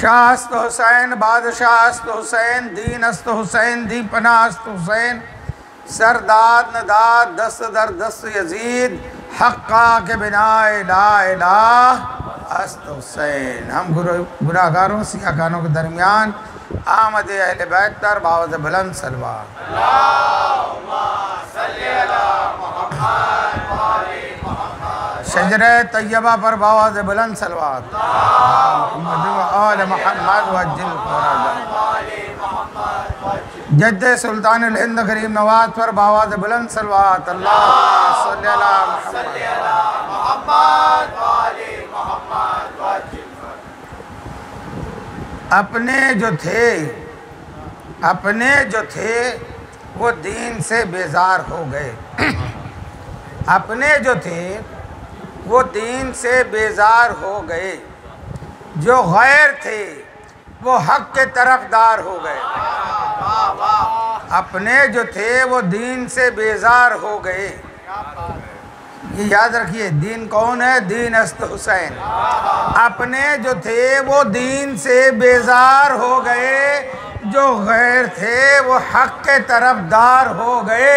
शाह अस्त हुसैन बादशाह अस्त हुसैन दीन अस्त हुसैन दी पना अस्त हुसैन सरदाद नदाद दस्त दर दस्त यजीद हक्का के बिना ला इलाह अस्त हुसैन। हम गुनाहगारों सियाखानों के दरमियान आमद अहले बैत पर बावज़ बुलंद सलवात। शजरे तैयबा पर बावज़ बुलंद सलवात। जद्दे सुल्तान हिंद करीम नवाज पर बावज़ बुलंद सलवात। अपने जो थे वो दीन से बेजार हो गए। अपने जो थे वो दीन से बेजार हो गए। जो गैर थे वो हक के तरफदार हो गए। अपने जो थे वो दीन से बेजार हो गए। ये याद रखिए, दीन कौन है? दीन अस्त हुसैन। अपने जो थे वो दीन से बेजार हो गए, जो गैर थे वो हक के तरफदार हो गए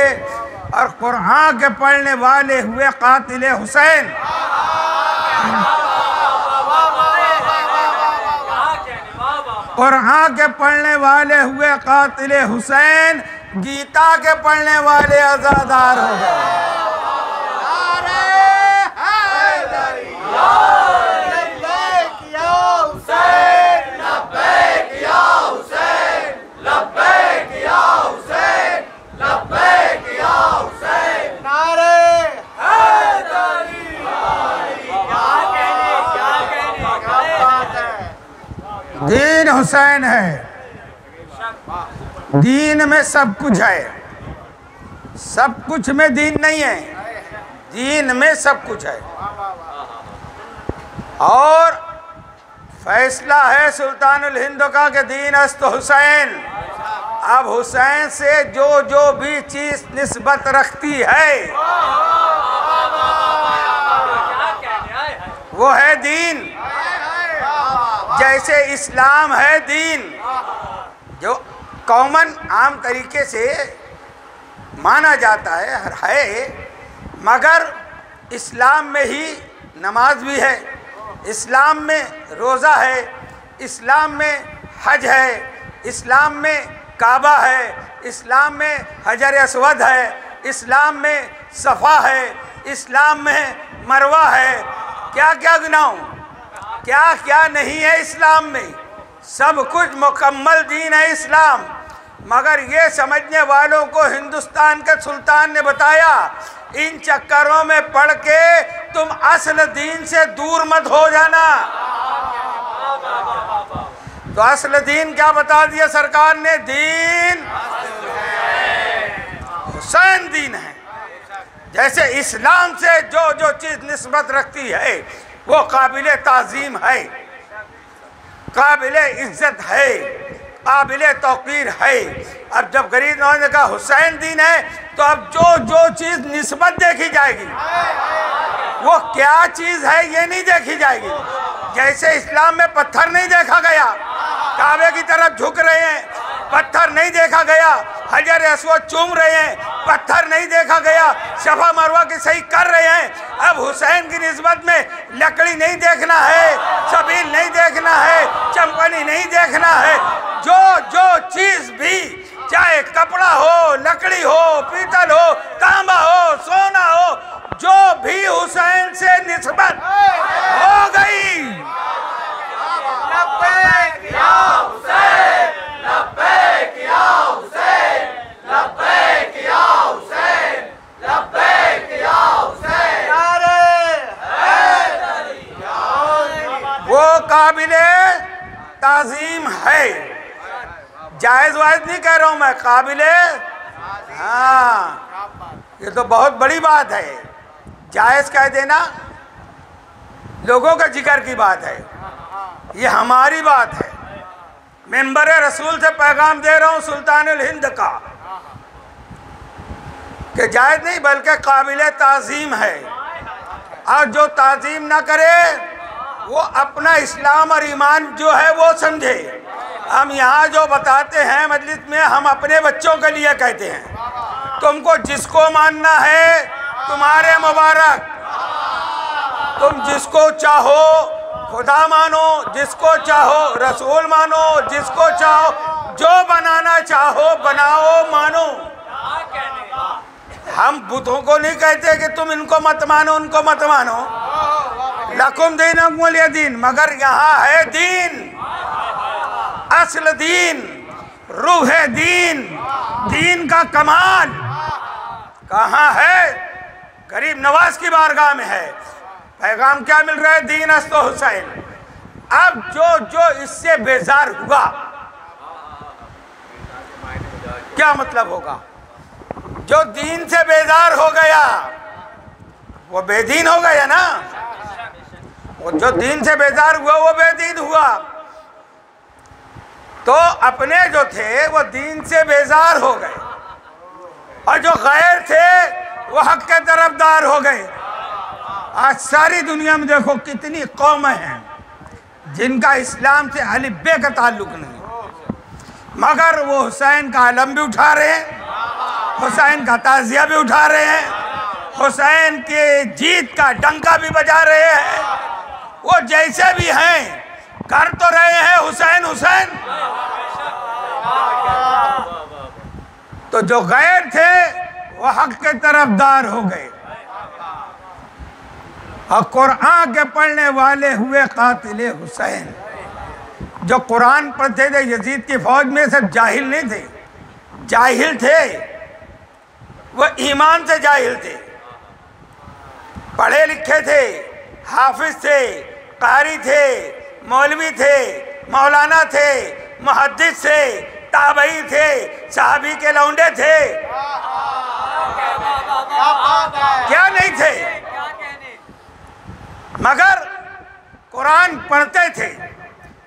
और कुरान के पढ़ने वाले हुए कातिल हुसैन। कुरान के पढ़ने वाले हुए कातिल हुसैन, गीता के पढ़ने वाले आजादार हो गए। दीन हुसैन है, दीन में सब कुछ है, सब कुछ में दीन नहीं है, दीन में सब कुछ है। और फैसला है सुल्तानुल हिंद का कि दीन अस्त हुसैन। अब हुसैन से जो जो भी चीज निस्बत रखती है वो है दीन। जैसे इस्लाम है दीन, जो कॉमन आम तरीके से माना जाता है, मगर इस्लाम में ही नमाज भी है, इस्लाम में रोज़ा है, इस्लाम में हज है, इस्लाम में काबा है, इस्लाम में हजर अस्वद है, इस्लाम में सफ़ा है, इस्लाम में मरवा है। क्या क्या गिनाऊं, क्या क्या नहीं है इस्लाम में? सब कुछ मुकम्मल दीन है इस्लाम। मगर ये समझने वालों को हिंदुस्तान के सुल्तान ने बताया, इन चक्करों में पड़ के तुम असल दीन से दूर मत हो जाना। तो असल दीन क्या बता दिया सरकार ने? दीन हुसैन दीन है। जैसे इस्लाम से जो जो चीज निस्बत रखती है वो काबिले ताज़ीम है, काबिले इज्जत है, काबिले तौकीर है। अब जब गरीब नवाज ने कहा हुसैन दीन है, तो अब जो जो चीज निस्बत देखी जाएगी वो क्या चीज है ये नहीं देखी जाएगी। जैसे इस्लाम में पत्थर नहीं देखा गया, काबे की तरफ झुक रहे हैं, पत्थर नहीं देखा गया, हजर अस्वद चूम रहे हैं, पत्थर नहीं देखा गया, सफा मरवा की सही कर रहे हैं। अब हुसैन की निस्बत में लकड़ी नहीं देखना है, सबील नहीं देखना है, चंपनी नहीं देखना है। जो जो चीज भी, चाहे कपड़ा हो, लकड़ी हो, पीतल हो, तांबा हो, सोना हो, जो भी हुसैन से निस्बत हो गई, लब्बैक या हुसैन, लब्बैक या हुसैन, लब्बैक या हुसैन, लब्बैक या हुसैन, वो काबिले ताज़ीम है। जायज़ वायज़ नहीं कह रहा हूँ मैं, काबिले, हाँ ये तो बहुत बड़ी बात है। जायज़ कह देना लोगों का जिक्र की बात है, ये हमारी बात है। मेंबर रसूल से पैगाम दे रहा हूँ सुल्तानुल हिंद का कि जायज़ नहीं बल्कि काबिले ताज़ीम है। और जो ताज़ीम ना करे वो अपना इस्लाम और ईमान जो है वो समझे। हम यहाँ जो बताते हैं मजलिस में, हम अपने बच्चों के लिए कहते हैं, तुमको जिसको मानना है तुम्हारे मुबारक, तुम जिसको चाहो खुदा मानो, जिसको चाहो रसूल मानो, जिसको चाहो जो बनाना चाहो बनाओ, मानो। हम बुतों को नहीं कहते कि तुम इनको मत मानो, उनको मत मानो, लकुम दीनुकुम वलिय दीन। मगर यहाँ है दीन, असल दीन, रूह दीन, दीन का कमाल कहाँ है? गरीब नवाज की बारगाह में है। पैगाम क्या मिल रहा है? दीन अस्त हुसैन। अब जो जो इससे बेजार हुआ, क्या मतलब होगा? जो दीन से बेजार हो गया वो बेदीन हो गया ना, वो जो दीन से बेजार हुआ वो बेदीन हुआ। तो अपने जो थे वो दीन से बेजार हो गए, और जो गैर थे वो हक के तरफदार हो गए। आज सारी दुनिया में देखो कितनी कौमें हैं जिनका इस्लाम से अलिफ बे का ताल्लुक नहीं, मगर वो हुसैन का आलम भी उठा रहे हैं, हुसैन का ताजिया भी उठा रहे हैं, हुसैन के जीत का डंका भी बजा रहे हैं। वो जैसे भी हैं कर तो रहे हैं हुसैन हुसैन। तो जो गैर थे वो हक के तरफदार हो गए और कुरान के पढ़ने वाले हुए कातिले हुसैन। जो कुरान पढ़ते थे यजीद की फौज में सब जाहिल नहीं थे, जाहिल थे, वो ईमान से जाहिल थे, पढ़े लिखे थे, हाफिज थे, कारी थे, मौलवी थे, मौलाना थे, मुहद्दिस थे, ताबई थे, साहबी के लौंडे थे, क्या नहीं थे, मगर कुरान पढ़ते थे।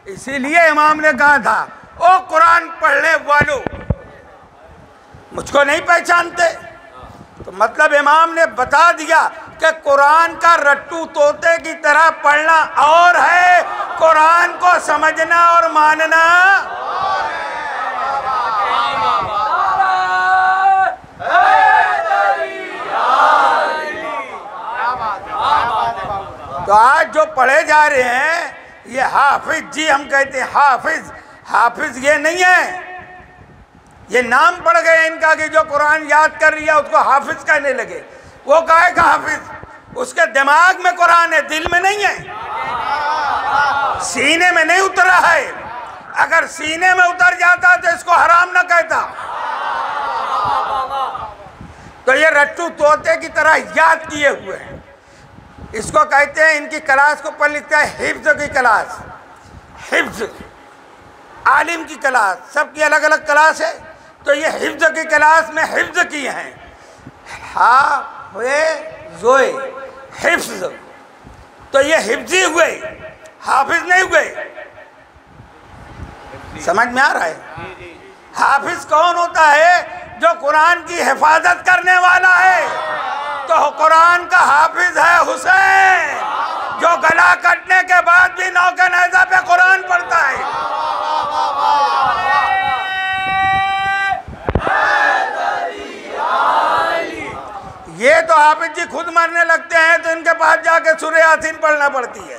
इसीलिए इमाम ने कहा था, ओ कुरान पढ़ने वालों मुझको नहीं पहचानते। तो मतलब इमाम ने बता दिया कि कुरान का रट्टू तोते की तरह पढ़ना और है, कुरान को समझना और मानना। तो आज जो पढ़े जा रहे हैं ये हाफिज जी हम कहते हैं, हाफिज हाफिज ये नहीं है, ये नाम पड़ गए इनका कि जो कुरान याद कर लिया उसको हाफिज कहने लगे। वो कहे का हाफिज, उसके दिमाग में कुरान है, दिल में नहीं है, सीने में नहीं उतरा है। अगर सीने में उतर जाता तो इसको हराम ना कहता। तो ये रट्टू तोते की तरह याद किए हुए हैं, इसको कहते हैं, इनकी क्लास को पढ़ लिखता है हिफ्ज की क्लास, हिफ्ज आलिम की क्लास, सबकी अलग अलग क्लास है। तो ये हिफ्ज की क्लास में हिफ्ज किए हैं, हा हुए जोए हिफ्ज। तो ये हिफ्जी हुए, हाफिज नहीं हुए। समझ में आ रहा है? हाफिज कौन होता है? जो कुरान की हिफाजत करने वाला है। तो कुरान का हाफिज है हुसैन, जो गला कटने के बाद भी नौके नेज़ा पे कुरान पढ़ता है। ये तो हाफिज जी खुद मरने लगते हैं तो इनके पास जाके सूरह यासीन पढ़ना पड़ती है।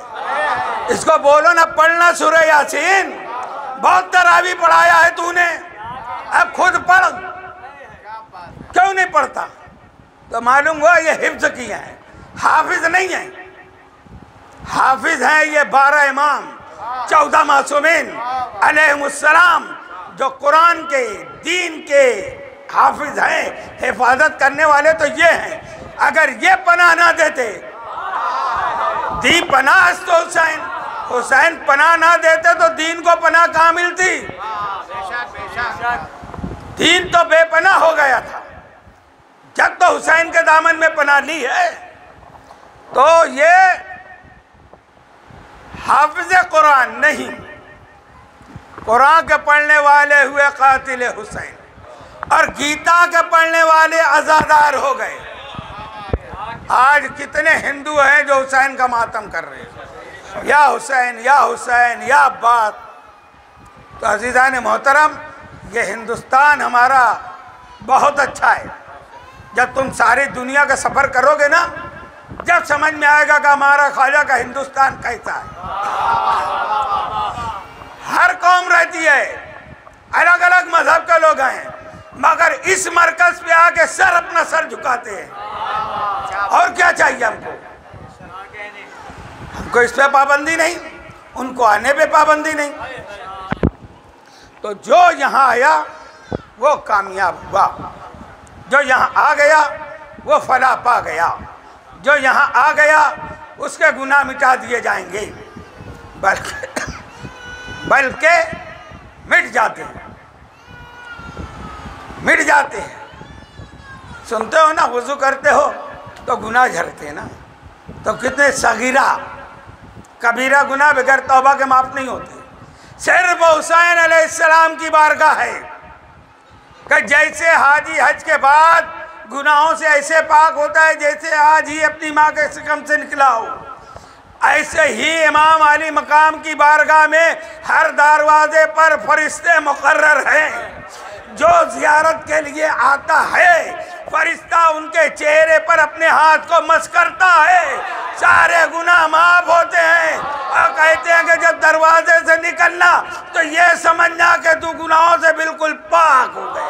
इसको बोलो ना पढ़ना सूरह यासीन, बहुत तरावी पढ़ाया है तूने, अब खुद पढ़, क्यों नहीं पढ़ता? तो मालूम हुआ ये हिफ्ज किए हैं, हाफिज नहीं है। हाफिज हैं ये 12 इमाम, 14 मासूमीन अलैहिमुस्सलाम, जो कुरान के दीन के हाफिज हैं, हिफाजत करने वाले तो ये हैं। अगर ये पनाह ना देते, दी पनाह तो हुसैन, हुसैन पनाह ना देते तो दीन को पनाह कहाँ मिलती? दीन तो बेपनाह हो गया था। जब तो हुसैन के दामन में पनाह ली है, तो ये हाफिज कुरान नहीं, कुरान के पढ़ने वाले हुए कातिल हुसैन, और गीता के पढ़ने वाले अज़ादार हो गए। आज कितने हिंदू हैं जो हुसैन का मातम कर रहे हैं, या हुसैन या हुसैन या अब्बास। तो अज़ीज़ान मोहतरम, ये हिंदुस्तान हमारा बहुत अच्छा है। जब तुम सारी दुनिया का सफ़र करोगे ना, जब समझ में आएगा कि हमारा ख्वाजा का हिंदुस्तान कैसा है। हर कौम रहती है, अलग अलग मजहब के लोग हैं, मगर इस मरकज पे आके सर अपना सर झुकाते हैं। और क्या चाहिए हमको? हमको इस पे पाबंदी नहीं, उनको आने पे पाबंदी नहीं। तो जो यहाँ आया वो कामयाब हुआ, जो यहाँ आ गया वो फलाह पा गया, जो यहाँ आ गया उसके गुनाह मिटा दिए जाएंगे, बल्कि मिट जाते हैं, मिट जाते हैं। सुनते हो ना, वुज़ू करते हो तो गुनाह झड़ते हैं ना, तो कितने सगीरा कबीरा गुनाह बगैर तौबा के माफ़ नहीं होते। सिर्फ हुसैन अलैहिस्सलाम की बारगाह है कि जैसे हाजी हज के बाद गुनाहों से ऐसे पाक होता है जैसे आज ही अपनी माँ के शिकम से निकला हो। ऐसे ही इमाम अली मकाम की बारगाह में हर दरवाजे पर फरिश्ते मुकर्रर हैं। जो जियारत के लिए आता है फरिश्ता उनके चेहरे पर अपने हाथ को मस करता है, सारे गुनाह माफ होते हैं और कहते हैं कि जब दरवाजे से निकलना तो ये समझना कि तू गुनाहों से बिल्कुल पाक हो गया।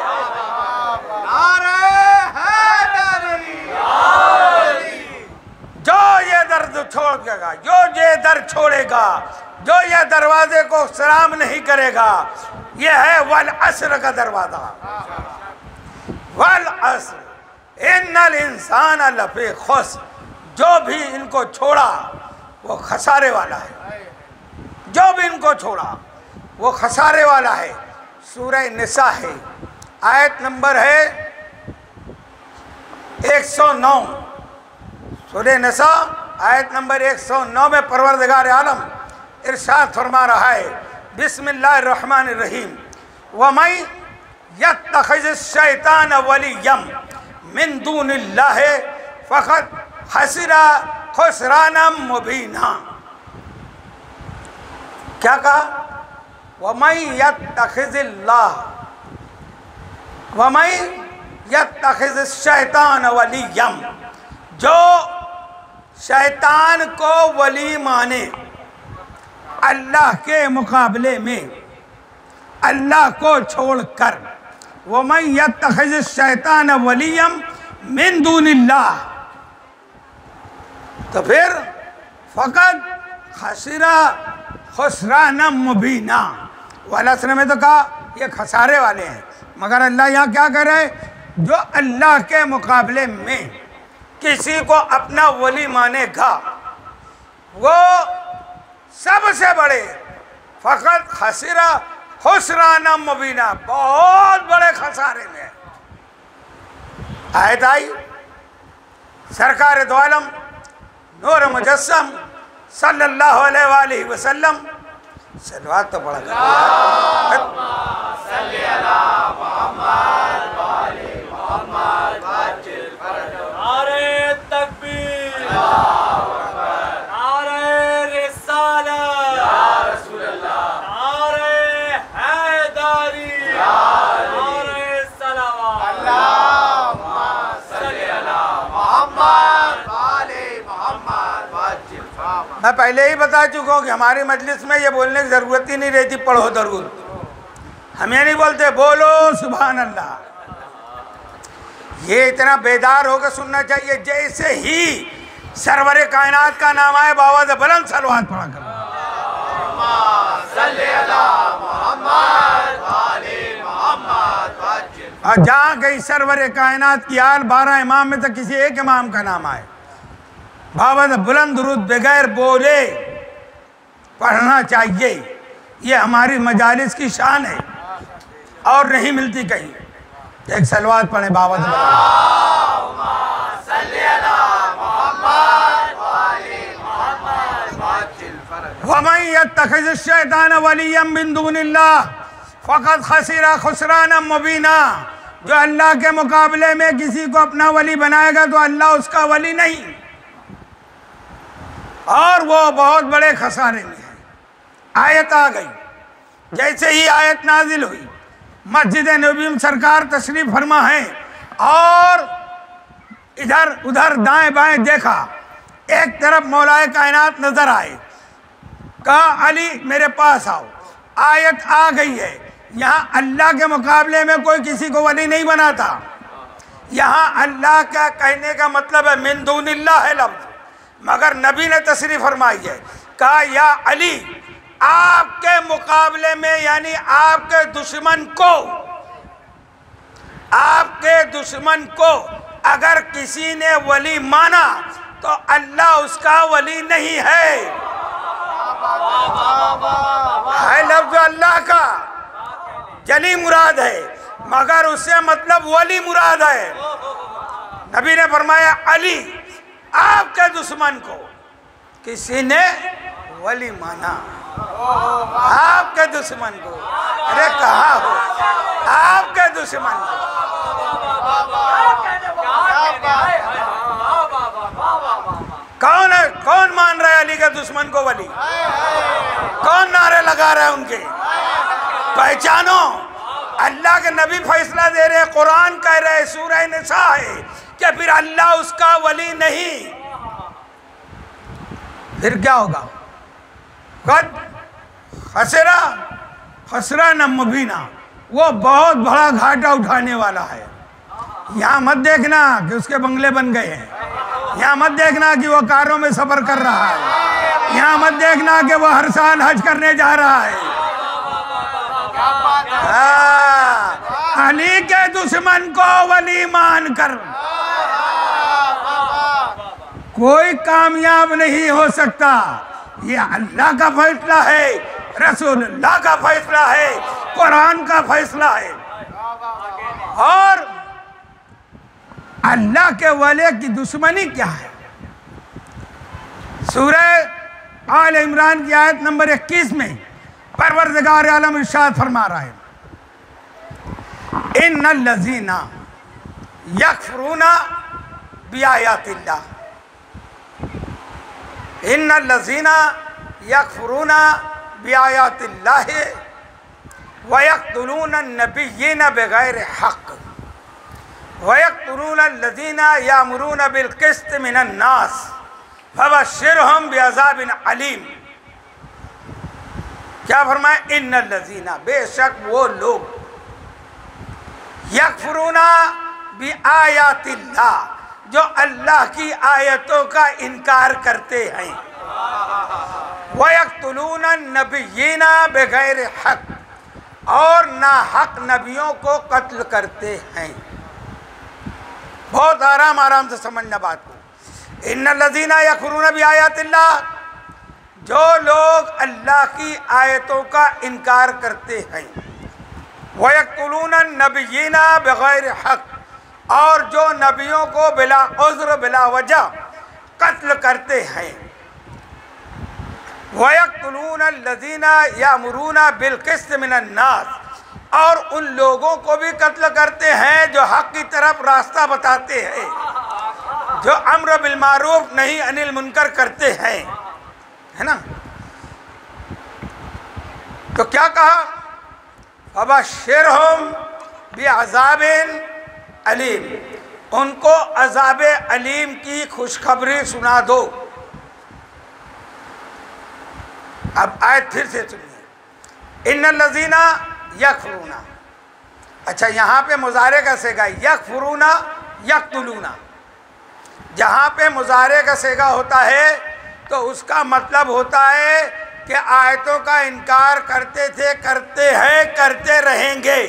जो ये दर्द छोड़ेगा, जो ये दर छोड़ेगा, जो ये दरवाजे को सलाम नहीं करेगा, ये है वल अस्र का दरवाजा। वल अस्र इन्नल इंसान लफी खुस्र, जो भी इनको छोड़ा वो खसारे वाला है। जो भी इनको छोड़ा वो खसारे वाला है। सूरह निसा है, आयत नंबर है 109। सूरह निसा आयत नंबर 109 में परवरदिगार आलम इरशाद फरमा रहा है, बिस्मिल्लाहिर्रहमानिर्रहीम, वमन यत्तखिज़ शैतान वलिय्यम मिन दूनिल्लाह फ़क़द खसिरा खुसराना मुबीना। क्या कहा? वमन यत्तखिज़ शैतान वलिय्यम, जो शैतान को वली माने अल्लाह के मुकाबले में, अल्लाह को छोड़कर, वमन यत्तखिज़ शैतान वलिय्यम मिन दूनिल्लाह, तो फिर फ़क़द खसिरा खुसराना मुबीना। वाला में तो कहा ये खसारे वाले हैं, मगर अल्लाह यहाँ क्या कह रहे हैं? जो अल्लाह के मुकाबले में किसी को अपना वली मानेगा वो सबसे बड़े फ़क़द खसिरा खुसराना मुबीना, बहुत बड़े खसारे में। आयत आई, सरकार दो आलम नूर मुजस्सम सल्लल्लाहु अलैहि वसल्लम, सलवात तो पढ़ा मैं पहले ही बता चुका हूँ कि हमारी मजलिस में ये बोलने की ज़रूरत ही नहीं रहती, पढ़ो दरूद। हम ये नहीं बोलते बोलो सुभान अल्लाह। ये इतना बेदार होकर सुनना चाहिए जैसे ही सरवरे कायनात का नाम आए बाबा बुलंद सलवात पढ़ा करो। और जहाँ कहीं सरवरे कायनात की आल 12 इमाम में तो किसी एक इमाम का नाम आए, बाबा बुलंद दुरूद बगैर बोले पढ़ना चाहिए। ये हमारी मजालिस की शान है और नहीं मिलती कहीं। एक सलवात पढ़े बाबा वमन यत्तखिज़ शैतान वलिय्यम मिन दूनिल्लाह फ़क़द खसिरा खुसराना मुबीना, जो अल्लाह के मुकाबले में किसी को अपना वली बनाएगा तो अल्लाह उसका वली नहीं, और वो बहुत बड़े खसारे में है। आयत आ गई, जैसे ही आयत नाजिल हुई मस्जिद नबी में सरकार तशरीफ फरमा है और इधर उधर दाएं बाएं देखा, एक तरफ मौलाए कायनात नजर आए, कहा अली मेरे पास आओ। आयत आ गई है, यहाँ अल्लाह के मुकाबले में कोई किसी को वली नहीं बनाता। यहाँ अल्लाह का कहने का मतलब है मिन दूनिल्लाह है लफ्ज़, मगर नबी ने तशरीफ फरमाई है, कहा या अली आपके मुकाबले में, यानी आपके दुश्मन को अगर किसी ने वली माना तो अल्लाह उसका वली नहीं है। लफ्ज़ अल्लाह का जली मुराद है, मगर उससे मतलब वली मुराद है। नबी ने फरमाया अली आपके दुश्मन को किसी ने वली माना, आपके दुश्मन को, अरे कहाँ हो आपके दुश्मन को, कौन है, कौन मान रहा है अली के दुश्मन को वली? कौन नारे लगा रहा है उनके? पहचानो, अल्लाह के नबी फैसला दे रहे हैं, कुरान कह रहे हैं, सूरह निसा है कि फिर अल्लाह उसका वली नहीं, फिर क्या होगा? कद खसरा खसरा न मुबीना, वो बहुत बड़ा घाटा उठाने वाला है। यहाँ मत देखना कि उसके बंगले बन गए हैं, यहाँ मत देखना कि वो कारों में सफर कर रहा है, यहाँ मत देखना कि वो हर साल हज करने जा रहा है। अली के दुश्मन को वली मानकर कोई कामयाब नहीं हो सकता। ये अल्लाह का फैसला है, रसूलुल्लाह का फैसला है, कुरान का फैसला है। और अल्लाह के वली की दुश्मनी क्या है? सूरह आल इमरान की आयत नंबर 21 में परवरदिगार आलम इरशाद फरमा रहा है, इन्नल लज़ीना यकफुरूना बिआयातिल्लाह, इन्नल लज़ीना यकफुरूना बिआयातिल्लाह व यक़्तुलूना नबिय्यीना बिग़ैरि हक़्क़ व यक़्तुलूना लज़ीना यामुरूना बिल क़िस्त मिनन नास फबश्शिरहुम बिअज़ाबिन अलीम। क्या फरमाए? इन्नल लज़ीना, बेशक वो लोग, यकफुरूना बिआयातिल्लाह, जो अल्लाह की आयतों का इनकार करते हैं, व यक़्तुलूना नबिय्यीना बिग़ैरि हक़्क़, और ना हक नबियों को कत्ल करते हैं। बहुत आराम आराम से समझना बात को। इन्नल लज़ीना यकफुरूना बिआयातिल्लाह, जो लोग अल्लाह की आयतों का इनकार करते हैं, व यक़्तुलूना नबिय्यीना बिग़ैरि हक़्क़, और जो नबियों को बिला उज़्र बिला वजह कत्ल करते हैं, व यक़्तुलूना लज़ीना यामुरूना बिल क़िस्त मिनन नास, और उन लोगों को भी कत्ल करते हैं जो हक की तरफ रास्ता बताते हैं, जो अम्र बिल मारूफ नहीं अनिल मुनकर करते हैं, है ना? तो क्या कहा? फबश्शिरहुम बिअज़ाबिन अलीम, उनको अज़ाब अलीम की खुशखबरी सुना दो। अब आयत फिर से सुनिए, इन्नल लज़ीना यकफुरूना। अच्छा, यहाँ पे मुज़ारे का सेगा यकफुरूना यक़्तुलूना, जहाँ पे मुज़ारे का सेगा होता है तो उसका मतलब होता है कि आयतों का इनकार करते थे, करते हैं, करते रहेंगे।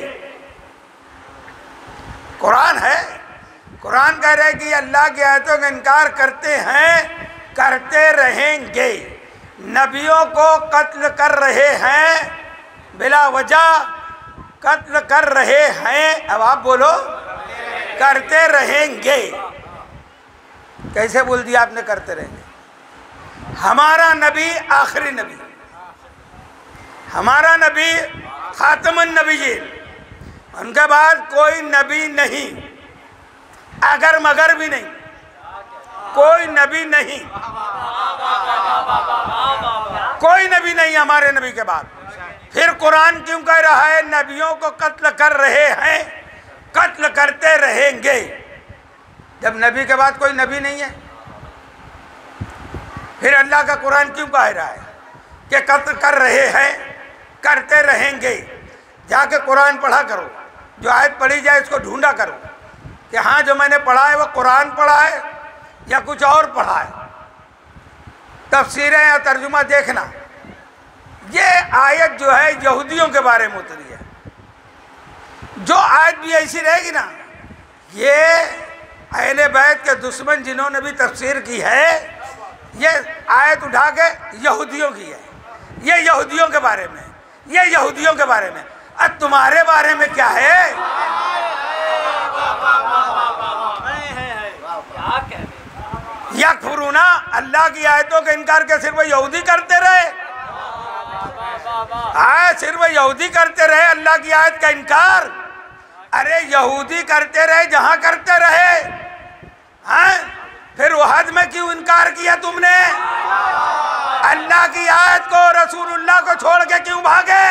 कुरान है, कुरान कह रहा है कि अल्लाह की आयतों का इनकार करते हैं, करते रहेंगे। नबियों को कत्ल कर रहे हैं, बिला वजह कत्ल कर रहे हैं। अब आप बोलो, करते रहेंगे। कैसे बोल दिया आपने? करते रहेंगे। हमारा नबी आखिरी नबी, हमारा नबी खातमुन नबिय्यीन, उनके बाद कोई नबी नहीं, अगर मगर भी नहीं, कोई नबी नहीं, कोई नबी नहीं हमारे नबी के बाद। फिर कुरान क्यों कह रहा है नबियों को कत्ल कर रहे हैं, कत्ल करते रहेंगे, जब नबी के बाद कोई नबी नहीं है? फिर अल्लाह का कुरान क्यों कह रहा है कि कत्ल कर रहे हैं, करते रहेंगे? जाके कुरान पढ़ा करो, जो आयत पढ़ी जाए उसको ढूंढा करो कि हाँ जो मैंने पढ़ा है वो कुरान पढ़ा है या कुछ और पढ़ा है। तफसीरें या तर्जुमा देखना। ये आयत जो है यहूदियों के बारे में उतरी है। जो आयत भी ऐसी रहेगी ना, ये अहले बैत के दुश्मन जिन्होंने भी तफसीर की है, ये आयत उठा के यहूदियों की है। ये यहूदियों के बारे में, ये यहूदियों के बारे में। अब तुम्हारे बारे में क्या है? यकफुरूना, अल्लाह की आयतों का इनकार के सिर्फ यहूदी करते रहे। हाँ, सिर्फ यहूदी करते रहे अल्लाह की आयत का इनकार। अरे यहूदी करते रहे जहां करते रहे, हैं? फिर वहद में क्यों इनकार किया तुमने? अल्लाह की आयत को, रसूलुल्लाह को छोड़ के क्यों भागे?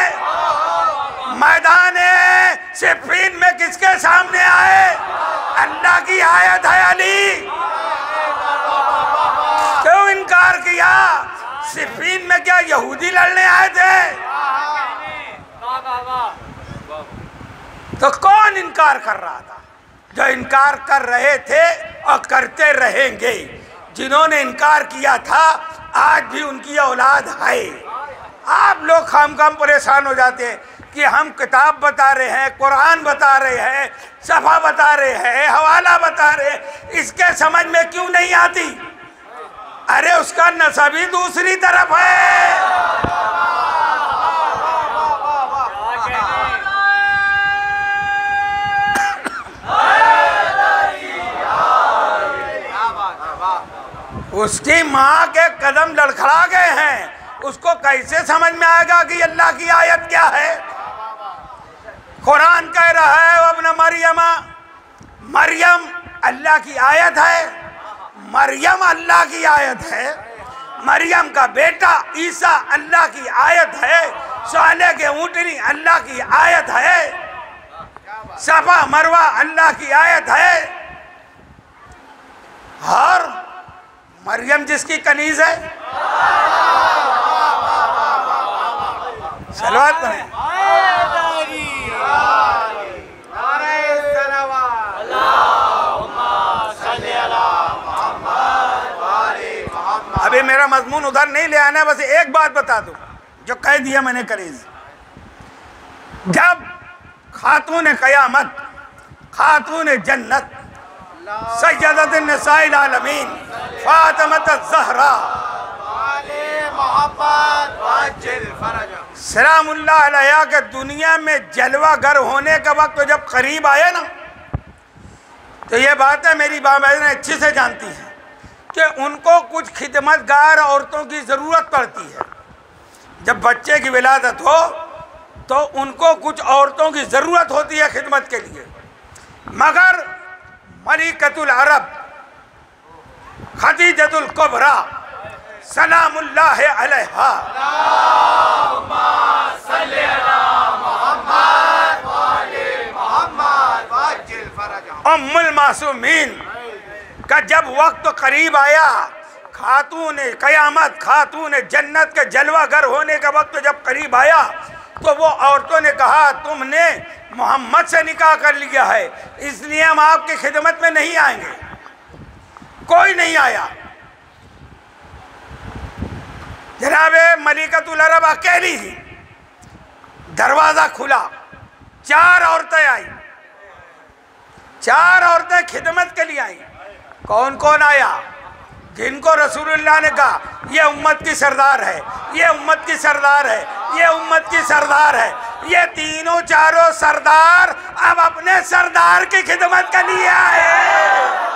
मैदान सिफ़ीन में किसके सामने आए? अल्लाह की आयत है अली, क्यों इनकार किया? सिफ़ीन में क्या यहूदी लड़ने आए थे? तो कौन इनकार कर रहा था? जो इनकार कर रहे थे और करते रहेंगे। जिन्होंने इनकार किया था आज भी उनकी औलाद है। आप लोग खामखाम परेशान हो जाते हैं कि हम किताब बता रहे हैं, कुरान बता रहे हैं, सफ़ा बता रहे हैं, हवाला बता रहे हैं, इसके समझ में क्यों नहीं आती? अरे उसका नसब ही दूसरी तरफ है। उसकी माँ के कदम लड़खड़ा गए हैं, उसको कैसे समझ में आएगा कि अल्लाह की आयत क्या है? कुरान कह रहा है वब्न मरियम, मरियम अल्लाह की आयत है, मरियम अल्लाह की आयत है, मरियम का बेटा ईसा अल्लाह की आयत है, साले के ऊँटनी अल्लाह की आयत है, सफा मरवा अल्लाह की आयत है, और मरियम जिसकी कनीज है। सलवात पढ़ें। अभी मेरा मजमून उधर नहीं ले आना, बस एक बात बता दूं जो कह दिया मैंने कनीज। जब खातून क़यामत, खातून जन्नत, सय्यदत निसाइल आलमीन फातिमत ज़हरा सलामुल्लाह अलैहा के दुनिया में जलवागर होने का वक्त जब करीब आया ना, तो ये बात है मेरी बहनें अच्छी से जानती हैं कि उनको कुछ खिदमतगार औरतों की ज़रूरत पड़ती है। जब बच्चे की विलादत हो तो उनको कुछ औरतों की ज़रूरत होती है खिदमत के लिए। मगर मलिकतुल अरब खदीजतुल कुबरा सलामुल्लाह अलैहा उम्मुल मासूमीन का जब वक्त करीब आया, खातून क़यामत, खातून जन्नत के जलवागर होने का वक्त जब करीब आया, तो वो औरतों ने कहा तुमने मोहम्मद से निकाह कर लिया है, इसलिए हम आपकी खिदमत में नहीं आएंगे। कोई नहीं आया। जनाबे मलिकतुल अरब अकेली ही, दरवाज़ा खुला, 4 औरतें आई, 4 औरतें खिदमत के लिए आई। कौन कौन आया? जिनको रसूलुल्लाह ने कहा ये उम्मत की सरदार है, ये उम्मत की सरदार है, ये उम्मत की सरदार है। ये तीनों चारों सरदार अब अपने सरदार की खिदमत के लिए आए।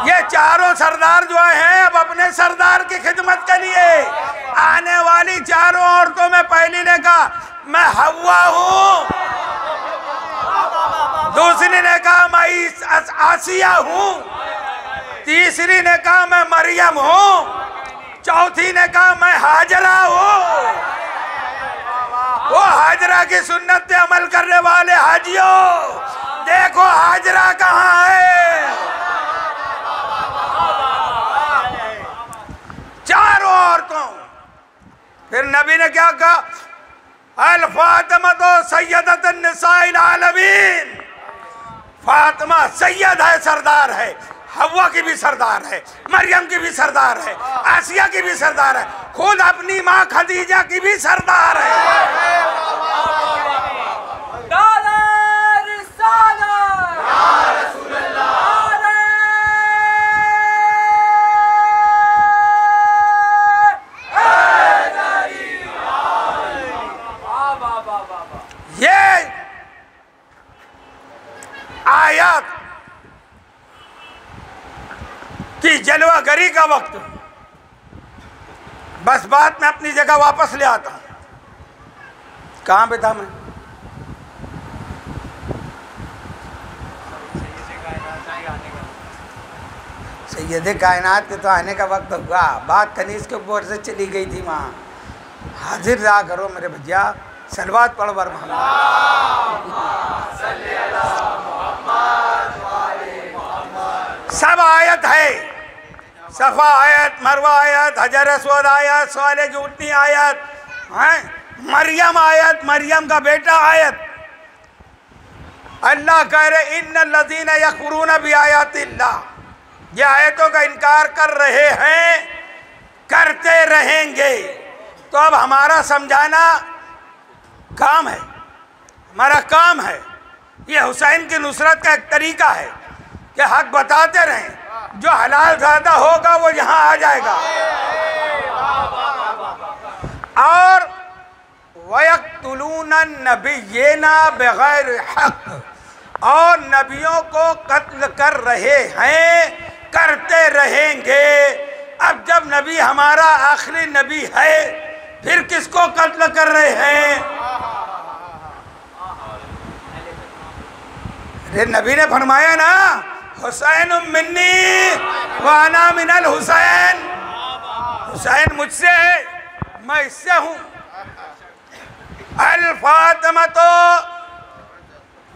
ये चारों सरदार जो हैं अब अपने सरदार की खिदमत के लिए आने वाली 4 औरतों में पहली ने कहा मैं हव्वा हूँ, दूसरी ने कहा मैं आसिया हूँ, तीसरी ने कहा मैं मरियम हूँ, चौथी ने कहा मैं हाजरा हूँ। वो हाजरा की सुन्नत पे अमल करने वाले हाजियों, देखो हाजरा कहाँ है। 4 औरतों। फिर नबी ने क्या कहा? अल फातिमा तो सैयदत निसाइल आलमीन, फातिमा सैयद है, सरदार है, हव्वा की भी सरदार है, मरियम की भी सरदार है, आसिया की भी सरदार है, खुद अपनी माँ खदीजा की भी सरदार है। ये आयत की जलवागरी का वक्त बस बात मैं अपनी जगह वापस ले आता हूं। कहाँ पे था मैं? सैयद कायनात के तो आने का वक्त हुआ, बात कनीज के ऊपर से चली गई थी वहाँ। हाजिर रहा करो मेरे भैया, सलवात पढ़ बर सब आयत है, सफ़ा आयत, मरवा आयत, हजर अस्वद आयत, सवाले की उठनी आयत हैं, मरियम आयत, मरियम का बेटा आयत। अल्लाह कह रहे इन्नल्लज़ीना यकफुरूना बिआयातिल्लाह, ये आयतों का इनकार कर रहे हैं, करते रहेंगे। तो अब हमारा समझाना काम है, हमारा काम है। ये हुसैन की नुसरत का एक तरीका है कि हक बताते रहें, जो हलाल ज़्यादा होगा वो यहाँ आ जाएगा। और वयक़्तुलूना नबिय्यिना बग़ैर हक़, और नबियों को कत्ल कर रहे हैं, करते रहेंगे। अब जब नबी हमारा आखिरी नबी है, फिर किसको कत्ल कर रहे हैं? अरे नबी ने फरमाया ना, हुसैन मिन्नी व अना मिनल हुसैन, हुसैन मुझसे है, मैं इससे हूँ। अल फातिमतो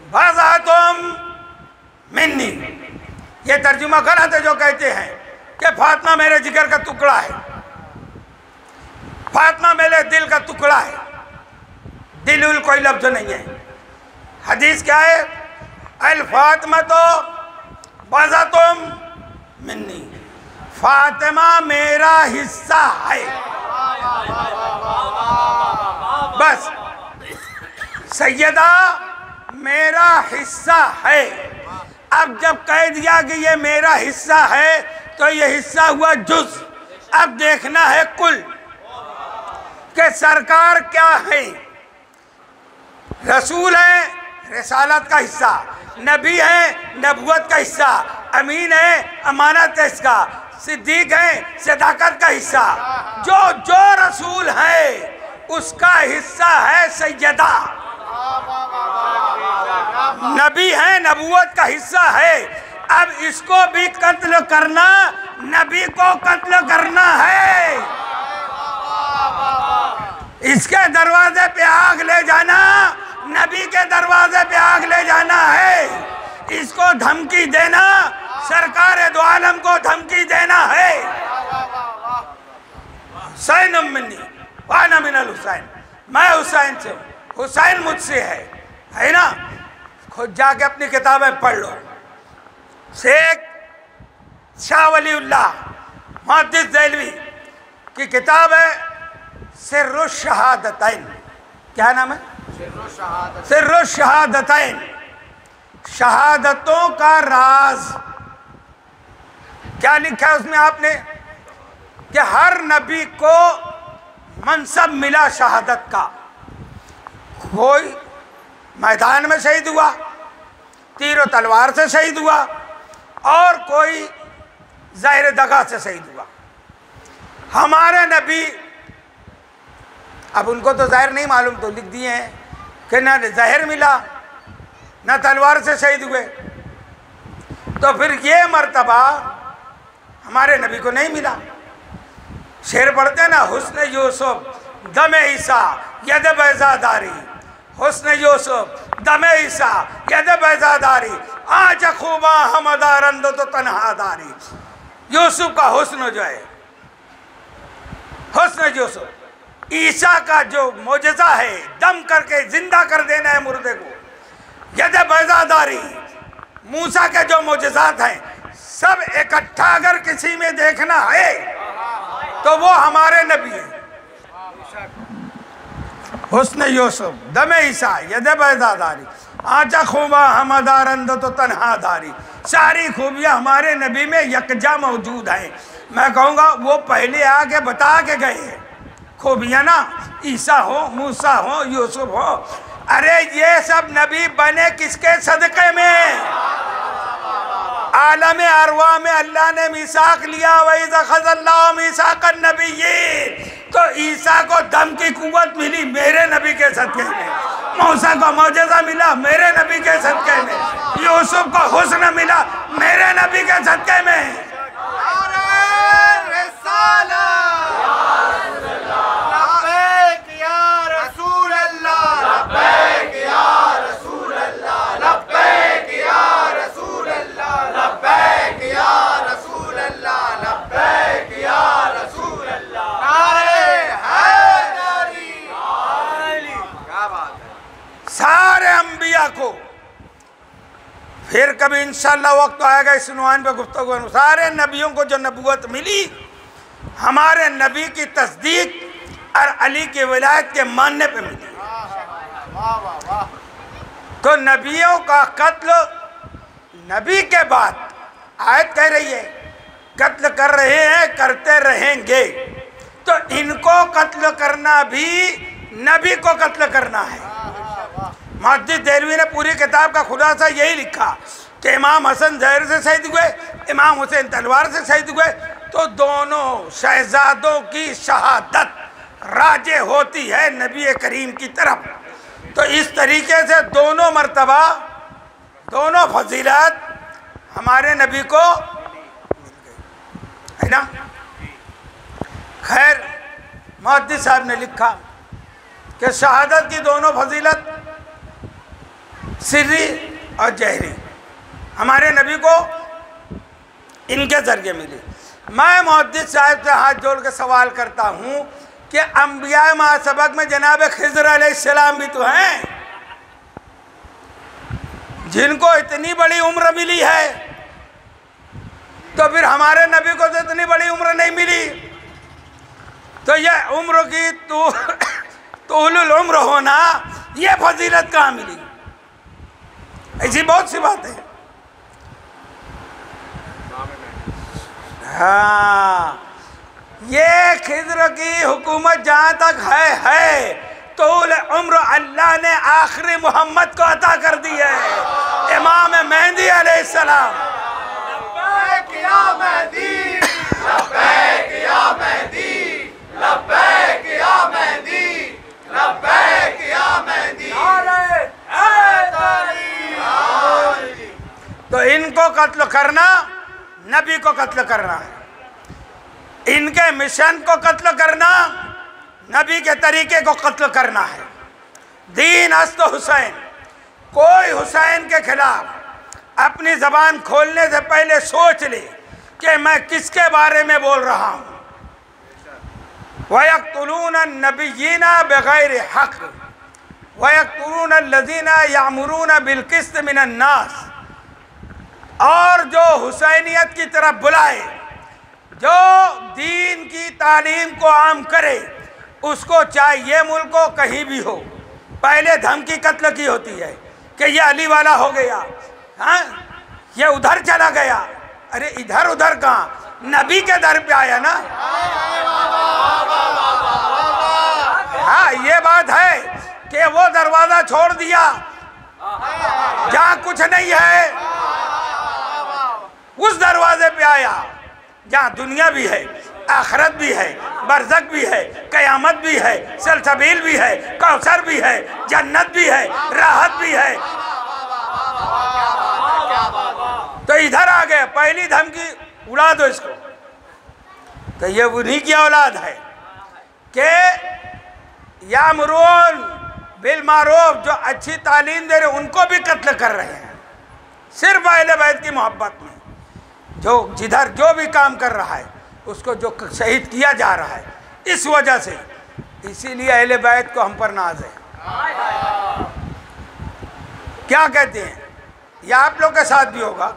बज़अतुम मिन्नी, ये तर्जुमा गलत है जो कहते हैं कि फातिमा मेरे जिगर का टुकड़ा है, फातिमा मेरे दिल का टुकड़ा है। दिल उल कोई लफ्ज नहीं है। हदीस क्या है? अल फातिमतो बज़अतुम मिन्नी, फातिमा मेरा हिस्सा है। बस सैयदा मेरा हिस्सा है। अब जब कह दिया कि ये मेरा हिस्सा है, तो ये हिस्सा हुआ जुज़। अब देखना है कुल कि सरकार क्या है। रसूल है, रिसालत का हिस्सा, नबी है, नबूवत का हिस्सा, अमीन है, अमानत है इसका, सिद्दीक है, सदाकत का हिस्सा। जो जो रसूल है उसका हिस्सा है सैयदा। नबी है, नबूवत का हिस्सा है। अब इसको भी कत्ल करना, नबी को कत्ल करना है। इसके दरवाजे पे आग ले जाना, नबी के दरवाजे पे आग ले जाना है। इसको धमकी देना, सरकार दो आलम को धमकी देना है। हुसैन मिन्नी व अना मिनल हुसैन, मैं हुसैन से हूँ, हुसैन मुझसे है ना। खुद जाके अपनी किताबें पढ़ लो। शेख शाह वलीउल्लाह मुहद्दिस देहलवी की किताब है सिर्रुश शहादतैन। क्या नाम है? सिर्रुश शहादतैन, शहादतों का राज। क्या लिखा है उसमें आपने? कि हर नबी को मनसब मिला शहादत का। कोई मैदान में शहीद हुआ, तीर तलवार से शहीद हुआ, और कोई ज़हर दगा से शहीद हुआ। हमारे नबी, अब उनको तो ज़हर नहीं मालूम, तो लिख दिए हैं कि न ज़हर मिला न तलवार से शहीद हुए। तो फिर ये मर्तबा हमारे नबी को नहीं मिला। शेर पढ़ते ना, हुस्न यूसुफ दमे ईसा यद बैज़ादारी, हुस्न यूसुफ दमे ईसा यद बैज़ादारी, आज खूबा हमदारंद तो तन्हादारी। यूसुफ का हुस्न जो है, हुस्न यूसुफ, ईसा का जो मोजज़ा है, दम करके जिंदा कर देना है मुर्दे को, यद बैज़ादारी, मूसा के जो मोजज़ात हैं सब इकट्ठा अगर किसी में देखना है तो वो हमारे नबी हैं। हुस्न यूसुफ दमे ईसा यद बैज़ादारी, आचा खूबा हमदारंद तो तन्हादारी। सारी खूबियाँ हमारे नबी में यकजा मौजूद हैं। मैं कहूँगा वो पहले आके बता के गए हैं खूबियाँ ना, ईसा हो, मूसा हो, यूसुफ हो। अरे ये सब नबी बने किसके सदक़े में? आलम अरवा में अल्लाह ने मीसाक लिया, वइज़ अख़ज़ल्लाहु मीसाक़न नबिय्यीन तो ईसा को दम की कुव्वत मिली मेरे नबी के सदके में, मूसा को मौजज़ा मिला मेरे नबी के सदके में, यूसुफ को हुस्न मिला मेरे नबी के सदके में। सारे अंबिया को फिर कभी इंशाअल्लाह वक्त आएगा इस उन्वान पे गुफ्तगू, सारे नबियों को जो नबूवत मिली हमारे नबी की तस्दीक और अली की विलायत के मानने पे मिली। तो नबियों का कत्ल नबी के बाद आयत कह रही है कत्ल कर रहे हैं करते रहेंगे, तो इनको कत्ल करना भी नबी को कत्ल करना है। मुहद्दिस देहलवी ने पूरी किताब का खुलासा यही लिखा कि इमाम हसन जहर से शहीद हुए, इमाम हुसैन तलवार से शहीद हुए, तो दोनों शहजादों की शहादत राजे होती है नबी करीम की तरफ। तो इस तरीके से दोनों मर्तबा दोनों फजीलत हमारे नबी को मिल गई है ना। खैर मुहद्दिस साहब ने लिखा कि शहादत की दोनों फजीलत सिर्री और जहरी हमारे नबी को इनके जरिए मिली। मैं मुहद्दिस साहब से हाथ जोड़ के सवाल करता हूँ कि अंबिया महासबक में जनाब खिज़र अलैहिस्सलाम भी तो हैं जिनको इतनी बड़ी उम्र मिली है, तो फिर हमारे नबी को तो इतनी बड़ी उम्र नहीं मिली, तो यह उम्र की तूलुल उम्र होना ये फजीलत कहाँ मिली? ऐसी बहुत सी बात है। हाँ, ये खिज़र की हुकूमत जहाँ तक है तूल उम्र अल्लाह ने आखिरी मोहम्मद को अता कर दी है, इमाम मेहदी अलैहिस्सलाम। लब्बैक या मेहदी, लब्बैक या मेहदी, लब्बैक या मेहदी, लब्बैक या मेहदी। तो इनको कत्ल करना नबी को कत्ल करना है, इनके मिशन को कत्ल करना नबी के तरीके को कत्ल करना है। दीन हस्त हुसैन, कोई हुसैन के खिलाफ अपनी ज़बान खोलने से पहले सोच ले कि मैं किसके बारे में बोल रहा हूँ। वयक़्तुलून नबिय्यीना बग़ैर हक़ वयक़्तुलून अल्लज़ीना यअमुरूना बिलक़िस्त मिनन नास। और जो हुसैनियत की तरफ बुलाए, जो दीन की तालीम को आम करे, उसको चाहे ये मुल्क हो कहीं भी हो, पहले धमकी कत्ल की होती है कि ये अली वाला हो गया, हाँ ये उधर चला गया। अरे इधर उधर कहाँ, नबी के दर पे आया ना। हाँ ये बात है कि वो दरवाजा छोड़ दिया जहाँ कुछ नहीं है, उस दरवाजे पे आया जहाँ दुनिया भी है, आखिरत भी है, बरज़ख भी है, क़यामत भी है, सलसबील भी है, कौसर भी है, जन्नत भी है, राहत भी है। तो इधर आ गए, पहली धमकी उड़ा दो इसको। तो ये उन्हीं की औलाद है कि यामुरून बिल मारूफ, जो अच्छी तालीम दे रहे उनको भी कत्ल कर रहे हैं, सिर्फ अहले बैत की मोहब्बत में। जो जिधर जो भी काम कर रहा है उसको जो शहीद किया जा रहा है, इस वजह से, इसीलिए अहले बैत को हम पर नाज है। क्या कहते हैं, यह आप लोग के साथ भी होगा,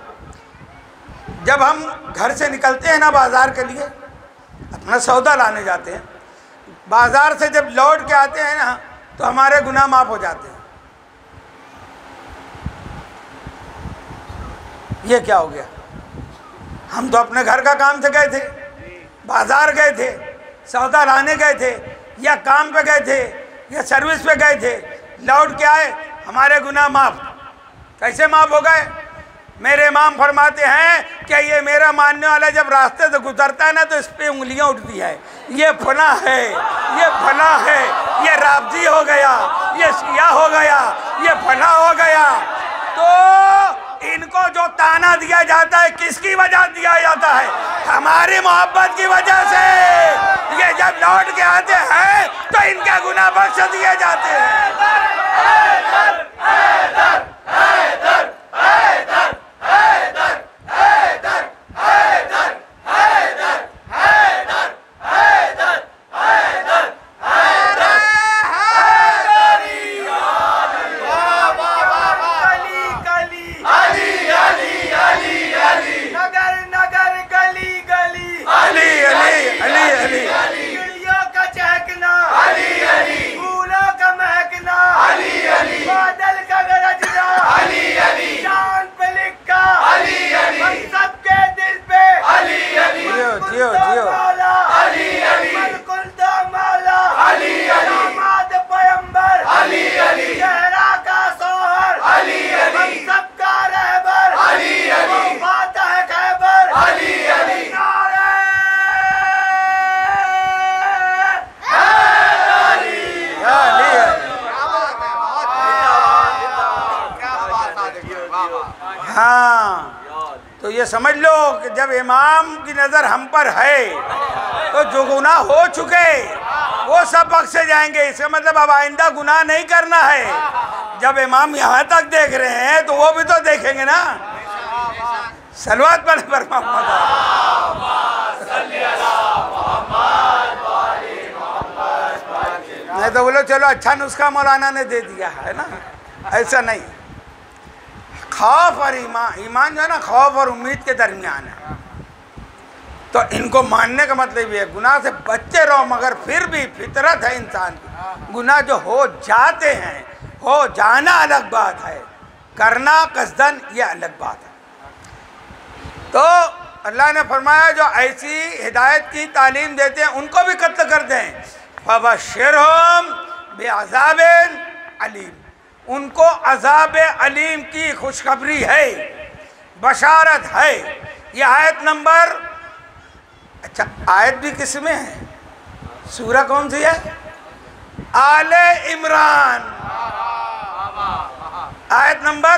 जब हम घर से निकलते हैं ना बाज़ार के लिए, अपना सौदा लाने जाते हैं, बाज़ार से जब लौट के आते हैं ना तो हमारे गुनाह माफ़ हो जाते हैं। ये क्या हो गया? हम तो अपने घर का काम से गए थे, बाज़ार गए थे, सौदा लाने गए थे, या काम पे गए थे, या सर्विस पे गए थे, लौट के आए, हमारे गुनाह माफ़। कैसे माफ़ हो गए? मेरे इमाम फरमाते हैं कि ये मेरा मानने वाला जब रास्ते से गुजरता है ना तो इस पे उंगलियां उठती है, ये फना है, ये फना है, ये राबजी हो गया, ये शिया हो गया, ये फना हो गया। तो इनको जो ताना दिया जाता है किसकी वजह दिया जाता है? हमारी मोहब्बत की वजह से। ये जब लौट के आते हैं तो इनके गुनाह बख्श दिए जाते हैं। तो ये समझ लो कि जब इमाम की नज़र हम पर है तो जो गुनाह हो चुके वो सब बख्शे जाएंगे। इसका मतलब अब आइंदा गुनाह नहीं करना है। जब इमाम यहाँ तक देख रहे हैं तो वो भी तो देखेंगे ना। सलवात पर मोहम्मद, नहीं तो बोलो चलो अच्छा नुस्खा मौलाना ने दे दिया है ना, ऐसा नहीं। खौफ और ईमान जो है ना, खौफ और उम्मीद के दरमियान है। तो इनको मानने का मतलब ये है गुनाह से बच्चे रहो, मगर फिर भी फितरत है इंसान की। गुनाह जो हो जाते हैं, हो जाना अलग बात है, करना कसदन ये अलग बात है। तो अल्लाह ने फरमाया जो ऐसी हिदायत की तालीम देते हैं उनको भी कत्ल करते हैं। फबश्शिरहुम बिअज़ाबिन अलीम, उनको अज़ाब अलीम की खुशखबरी है, बशारत है। ये आयत नंबर, अच्छा आयत भी किस में है? सूरा कौन सी है? आले इमरान, आयत नंबर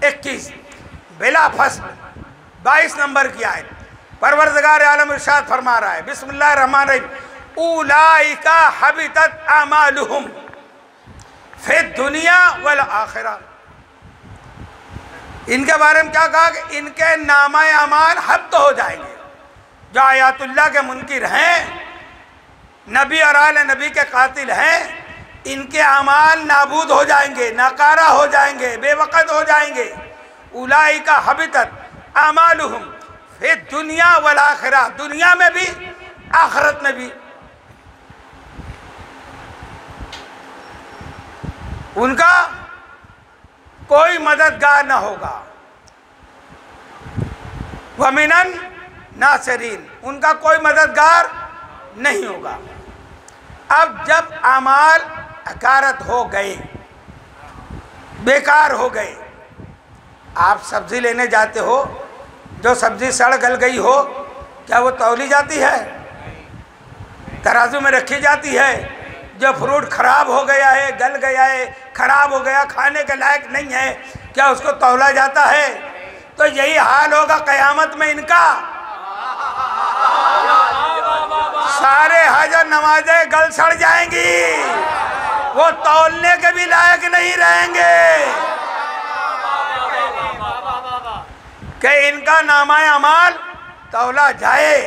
21 बिला फसल 22 नंबर की आयत। परवरदिगार आलम इरशाद फरमा रहा है, बिस्मिल्लाहिर रहमानिर रहीम, उलाइका हबितत अमालुहुम फिर दुनिया वल आखिरा। इनके बारे में क्या कहा कि इनके नामाए अमाल हब्त हो जाएंगे। जो आयातुल्लाह के मुनकिर हैं, नबी और आले नबी के कातिल हैं, इनके अमाल नाबूद हो जाएंगे, नाकारा हो जाएंगे, बेवकत हो जाएंगे। उलाइका हबितत अमालुहुम फिर दुनिया वल आखिरा, दुनिया में भी आखिरत में भी। उनका कोई मददगार न होगा। वमिनन नासरीन, उनका कोई मददगार नहीं होगा। अब जब अमाल हकारत हो गए, बेकार हो गए, आप सब्जी लेने जाते हो, जो सब्जी सड़ गल गई हो क्या वो तौली जाती है? तराजू में रखी जाती है? जो फ्रूट खराब हो गया है, गल गया है, खराब हो गया, खाने के लायक नहीं है, क्या उसको तौला जाता है? तो यही हाल होगा क़यामत में इनका। सारे हज और नमाजें गल सड़ जाएंगी, वो तौलने के भी लायक नहीं रहेंगे कि इनका नामाए अमाल तौला जाए।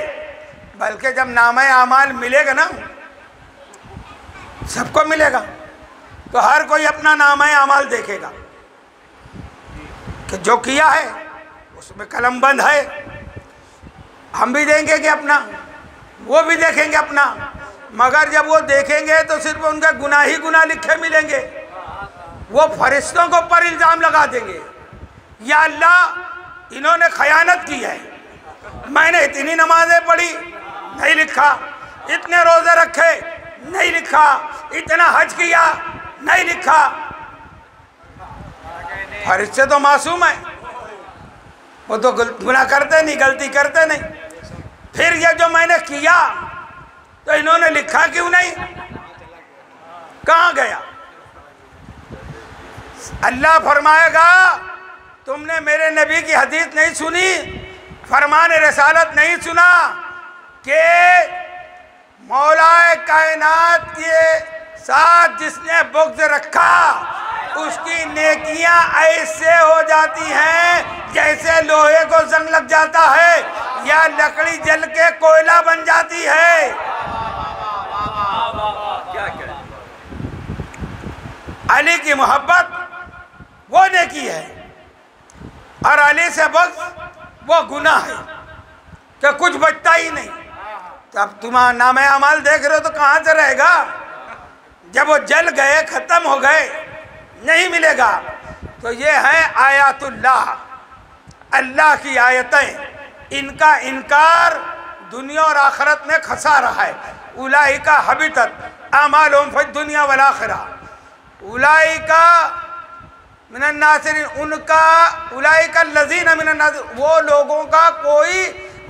बल्कि जब नामाए अमाल मिलेगा ना, सबको मिलेगा, तो हर कोई अपना नामाए अमाल देखेगा कि जो किया है उसमें कलम बंद है। हम भी देंगे कि अपना, वो भी देखेंगे अपना, मगर जब वो देखेंगे तो सिर्फ उनका गुनाह ही गुनाह लिखे मिलेंगे। वो फरिश्तों को पर इल्ज़ाम लगा देंगे, या अल्लाह इन्होंने खयानत की है, मैंने इतनी नमाजें पढ़ी नहीं लिखा, इतने रोज़े रखे नहीं लिखा, इतना हज किया नहीं लिखा। फरिश्ते तो मासूम है, वो तो गुनाह करते नहीं, गलती करते नहीं। फिर ये जो मैंने किया तो इन्होंने लिखा क्यों नहीं, कहाँ गया? अल्लाह फरमाएगा तुमने मेरे नबी की हदीस नहीं सुनी, फरमान रसालत नहीं सुना कि मौलाए कायनात के साथ जिसने बुग़्ज़ रखा उसकी नेकियां ऐसे हो जाती हैं जैसे लोहे को जंग लग जाता है या लकड़ी जल के कोयला बन जाती है। अली की मोहब्बत वो नेकी है और अली से बुग़्ज़ वो गुनाह है कि कुछ बचता ही नहीं। तब तुम्हारा नामे अमाल देख रहे हो तो कहाँ से रहेगा? जब वो जल गए, ख़त्म हो गए, नहीं मिलेगा। तो ये है आयातुल्लाह, अल्लाह की आयतें, इनका इनकार दुनिया और आखिरत में खसारा है। उलाइका हबितत अमालुहुम फिद दुनिया वल आखिरा, उलाइका मिनन नासिरीन, उनका उलाइका लज़ीना मिनन नासिरीन, वो लोगों का कोई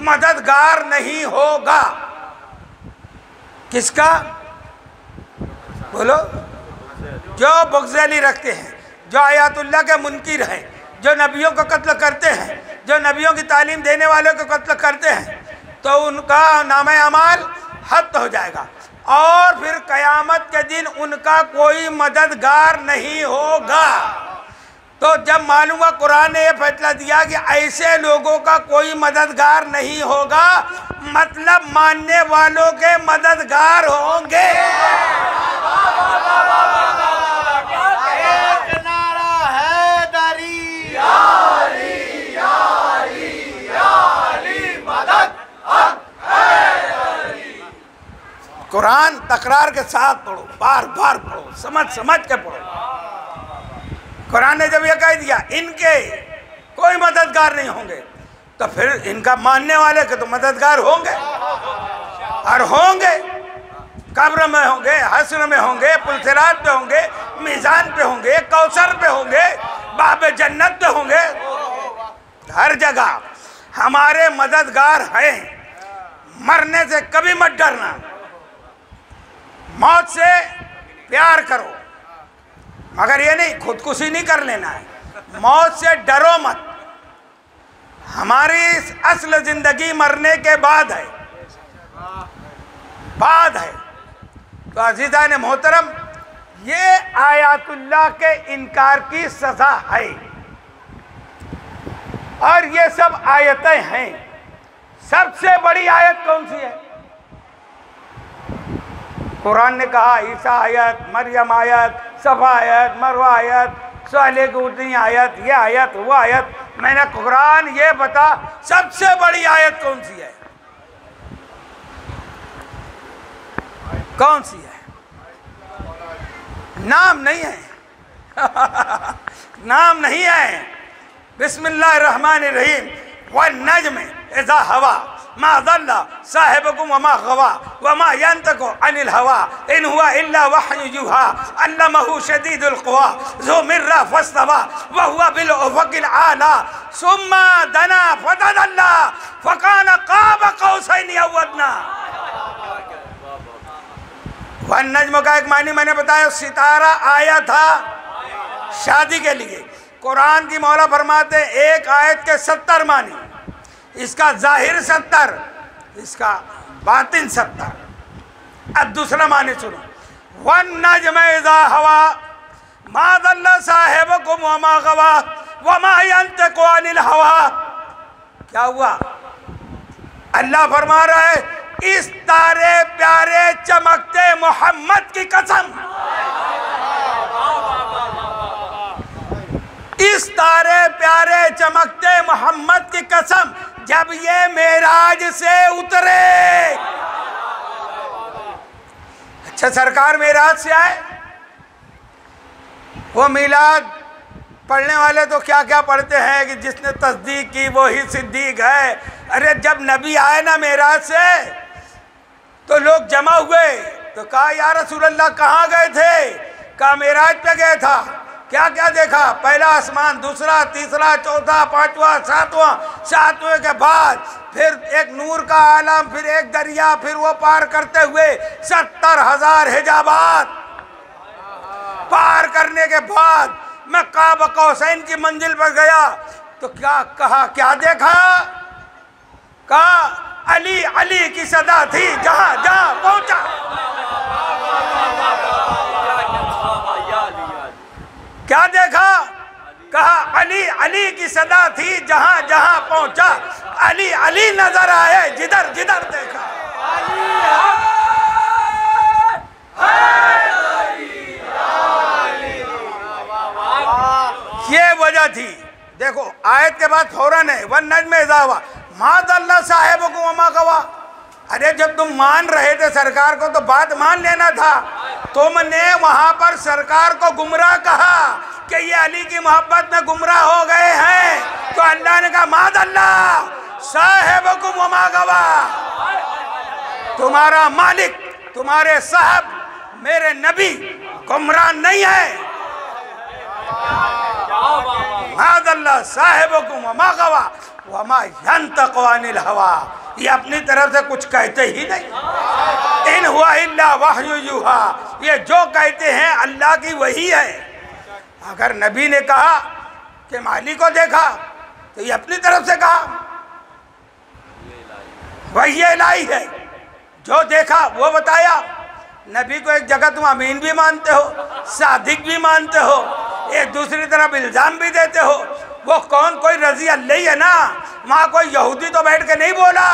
मददगार नहीं होगा। किसका? बोलो। जो बुग़्ज़ रखते हैं, जो आयातुल्लाह के मुनकिर हैं, जो नबियों को कत्ल करते हैं, जो नबियों की तालीम देने वालों को कत्ल करते हैं, तो उनका नामे अमाल हद हो जाएगा और फिर क़यामत के दिन उनका कोई मददगार नहीं होगा। तो जब मालूम हुआ कुरान ने यह फैसला दिया कि ऐसे लोगों का कोई मददगार नहीं होगा, मतलब मानने वालों के मददगार होंगे। कुरान तकरार के साथ पढ़ो, बार बार पढ़ो, समझ समझ के पढ़ो। कुरान ने जब यह कह दिया इनके कोई मददगार नहीं होंगे, तो फिर इनका मानने वाले के तो मददगार होंगे और होंगे। कब्र में होंगे, हश्र में होंगे, पुलसिरात पे होंगे, मीज़ान पे होंगे, कौसर पे होंगे, बाब जन्नत पे होंगे, हर जगह हमारे मददगार हैं। मरने से कभी मत डरना, मौत से प्यार करो, मगर ये नहीं खुदकुशी नहीं कर लेना है। मौत से डरो मत। हमारी असल जिंदगी मरने के बाद है, बाद है। तो अजीज़ान मोहतरम, ये आयातुल्लाह के इनकार की सज़ा है और ये सब आयतें हैं। सबसे बड़ी आयत कौन सी है? कुरान ने कहा ईसा आयत, मरियम आयत, सफ़ा आयत, मरवा आयत, साले की उतनी आयत, ये आयत, वो आयत। मैंने कुरान ये बता सबसे बड़ी आयत कौन सी है? कौन सी है? नाम नहीं है नाम नहीं है। बिस्मिल्लाहिर्रहमानिर्रहीम, वन्नज्म इज़ा हवा मा ज़ल्ला साहिबुकुम वमा गवा वमा यंतकु अनिल हवा इन हुवा इल्ला वह्युन युहा अल्लमहु शदीदुल क़ुवा ज़ु मिर्रा फस्तवा व हुवा बिल उफ़क़िल आला सुम्मा दना फतदल्ला फ़कान क़ाब क़ौसैन अव अदना। वन्नज्म का एक मानी मैंने बताया, सितारा आया था शादी के लिए। कुरान की मौला फरमाते एक आयत के 70 मानी, इसका जाहिर 70, इसका बातिन 70। अब दूसरा माने सुनो, वन्नज्म इज़ा हवा मा ज़ल्ला साहिबुकुम वमा गवा वमा यंतकु अनिल हवा। क्या हुआ? अल्लाह फरमा रहा है इस तारे प्यारे चमकते मोहम्मद की कसम, इस तारे प्यारे चमकते मोहम्मद की कसम, जब ये मेराज से उतरे। अच्छा, सरकार मेराज से आए, वो मिलाद पढ़ने वाले तो क्या क्या पढ़ते हैं कि जिसने तस्दीक की वो ही सिद्दीक है। अरे जब नबी आए ना मेराज से तो लोग जमा हुए, तो कहा या रसूल अल्लाह कहाँ गए थे? कहा मेराज पे गए था। क्या क्या देखा? पहला आसमान, दूसरा, तीसरा, चौथा, पांचवा, सातवां, सातवें के बाद फिर एक नूर का आलम, फिर एक दरिया, फिर वो पार करते हुए 70,000 हिजाबात पार करने के बाद मैं काबा कौसैन की मंजिल पर गया तो क्या कहा, क्या देखा? कहा अली अली की सदा थी जहां जहां पहुंचा। क्या देखा? कहा अली अली की सदा थी जहां जहां पहुंचा, अली अली नजर आए जिधर जिधर देखा। ये वजह थी। देखो आयत के बाद फौरन है वन नज्म इज़ा हवा मादल्ला साहिबुकुम वमा गवा। अरे जब तुम मान रहे थे सरकार को तो बात मान लेना था। तुमने वहां पर सरकार को गुमराह कहा कि ये अली की मोहब्बत में गुमराह हो गए हैं, तो अल्लाह ने कहा मादल्ला साहिबुकुम वमा गवा। तुम्हारा मालिक, तुम्हारे साहब, मेरे नबी गुमराह नहीं है। मादल्ला साहिबुकुम वमा गवा वमा यंतक़ु अनिल हवा। ये अपनी तरफ से कुछ कहते ही नहीं। इन हुआ इल्ला वहयु यूहा। ये जो कहते हैं अल्लाह की वही है। अगर नबी ने कहा कि माली को देखा तो ये अपनी तरफ से कहा, वही इलाही है। जो देखा वो बताया। नबी को एक जगह तुम अमीन भी मानते हो, सादिक भी मानते हो, एक दूसरी तरफ इल्जाम भी देते हो। वो कौन? कोई रजी अल्लाह ही है ना। वहाँ कोई यहूदी तो बैठ के नहीं बोला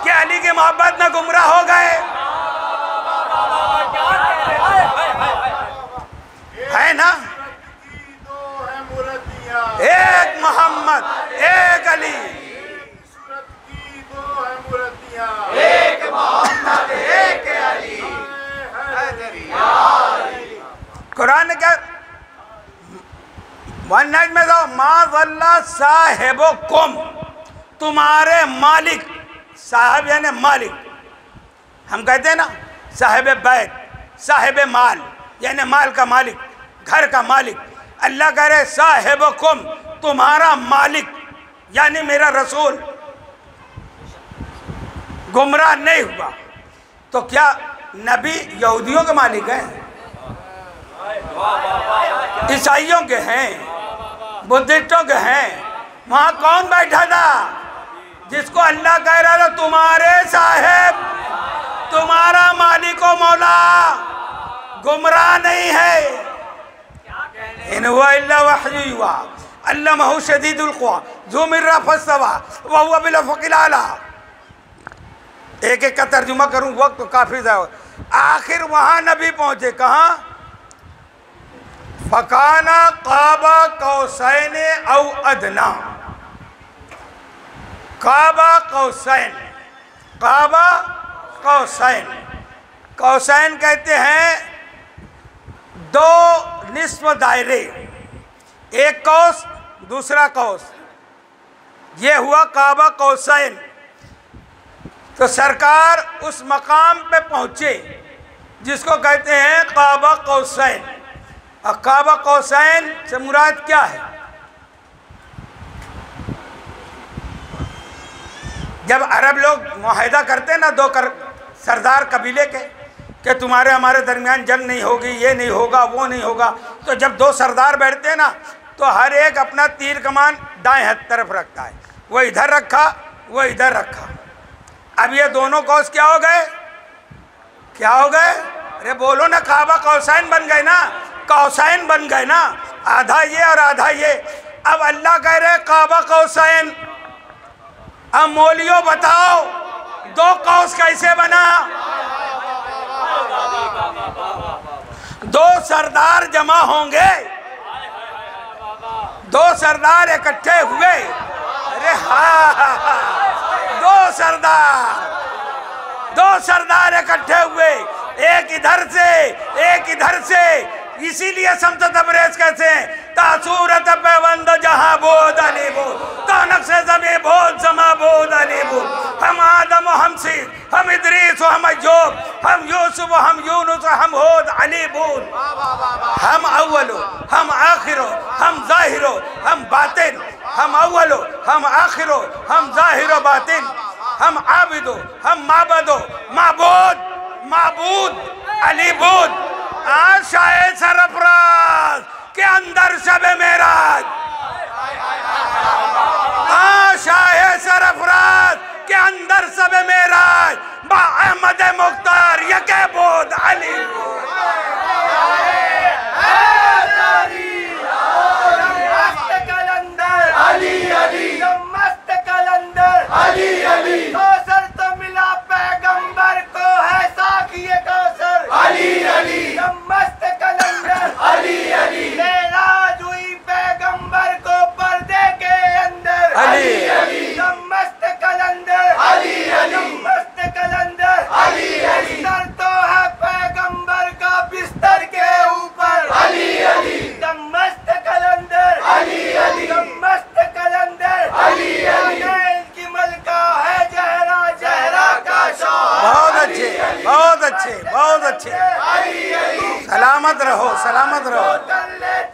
कि अली की मोहब्बत में गुमराह हो गए, है ना। एक मोहम्मद, एक अली, एक मोहम्मद, एक अली। कुरान क्या वन नाइट में जाओ माज़ल्ला साहिबुकुम, तुम्हारे मालिक। साहब यानी मालिक। हम कहते हैं ना साहिब बैत, साहिब माल यानी माल का मालिक, घर का मालिक। अल्लाह कह रहे साहिबुकुम, तुम्हारा मालिक यानी मेरा रसूल गुमराह नहीं हुआ। तो क्या नबी यहूदियों के मालिक हैं, ईसाइयों के हैं, बुद्धिस्टों के हैं? वहां कौन बैठा था जिसको अल्लाह कह रहा था तुम्हारे साहेब, तुम्हारा मालिक व मौला गुमराह नहीं है। इन हुआ इल्ला वहयु युहा अल्लमहु शदीदुल क़ुवा ज़ू मिर्रा फस्तवा व हुवा बिल उफ़क़िल आला। एक एक का तर्जुमा करूं, वक्त तो काफ़ी ज़्यादा। आखिर वहाँ नबी पहुँचे कहाँ? फ़काना काबा कौसैन औ अदना। काबा कौसैन, काबा कौसैन। कौसैन कहते हैं दो निस्फ दायरे, एक कौस दूसरा कौस, ये हुआ काबा कौसैन। तो सरकार उस मकाम पे पहुँचे जिसको कहते हैं काबा कौसैन। और काबा कौसैन से मुराद क्या है? जब अरब लोग मुआहिदा करते ना दो सरदार कबीले के कि तुम्हारे हमारे दरमियान जंग नहीं होगी, ये नहीं होगा, वो नहीं होगा, तो जब दो सरदार बैठते हैं ना तो हर एक अपना तीर कमान दाएं हाथ तरफ रखता है। वो इधर रखा, वो इधर रखा। अब ये दोनों कौस क्या हो गए? क्या हो गए? अरे बोलो ना, काबा कौसैन बन गए ना, कौसैन बन गए ना, आधा ये और आधा ये। अब अल्लाह कह रहे काबा कौसैन। अब मौलियो बताओ दो कौस कैसे बना? दो सरदार जमा होंगे, दो सरदार इकट्ठे हुए। अरे हाँ, दो सरदार इकट्ठे हुए, एक इधर से एक इधर से। इसीलिए समत तबरेज कहते हैं तासूरत पैवंद जहां बोध अली बोध, तानक से जमे बोध जमा बोध अली बोध। हम आदम हम सीद, हम इदरीस हम अय्यूब, हम यूसुफ हम यूनुस हम होद अली बोध। हम अव्वलो हम आखिरो हम आखिरो, हम ज़ाहिरो बातिन, हम आबिदो, हम माबदो, माबूद माबूद अलीबूद। शाहे सरफराज के अंदर शबे मेराज, शाहे सरफराज के अंदर शबे मेराज बा अहमद मुख्तार यके बोध अली। अली अली मस्त कलंदर अली अली कौसर तो मिला पैगंबर को है साक़िए कौसर अली अली मस्त कलंदर अली अली मेराज हुई पैगंबर को पर्दे के अंदर अली अली मस्त कलंदर अली अली मस्त कलंदर अली अली बिस्तर तो है पैगंबर का बिस्तर के ऊपर अली अली मस्त कलंदर अली अली मस्त कलंदर अली अली की मलका है जहरा, जहरा का शौहर। बहुत अच्छे, बहुत अच्छे, बहुत अच्छे। सलामत रहो, सलामत रहो।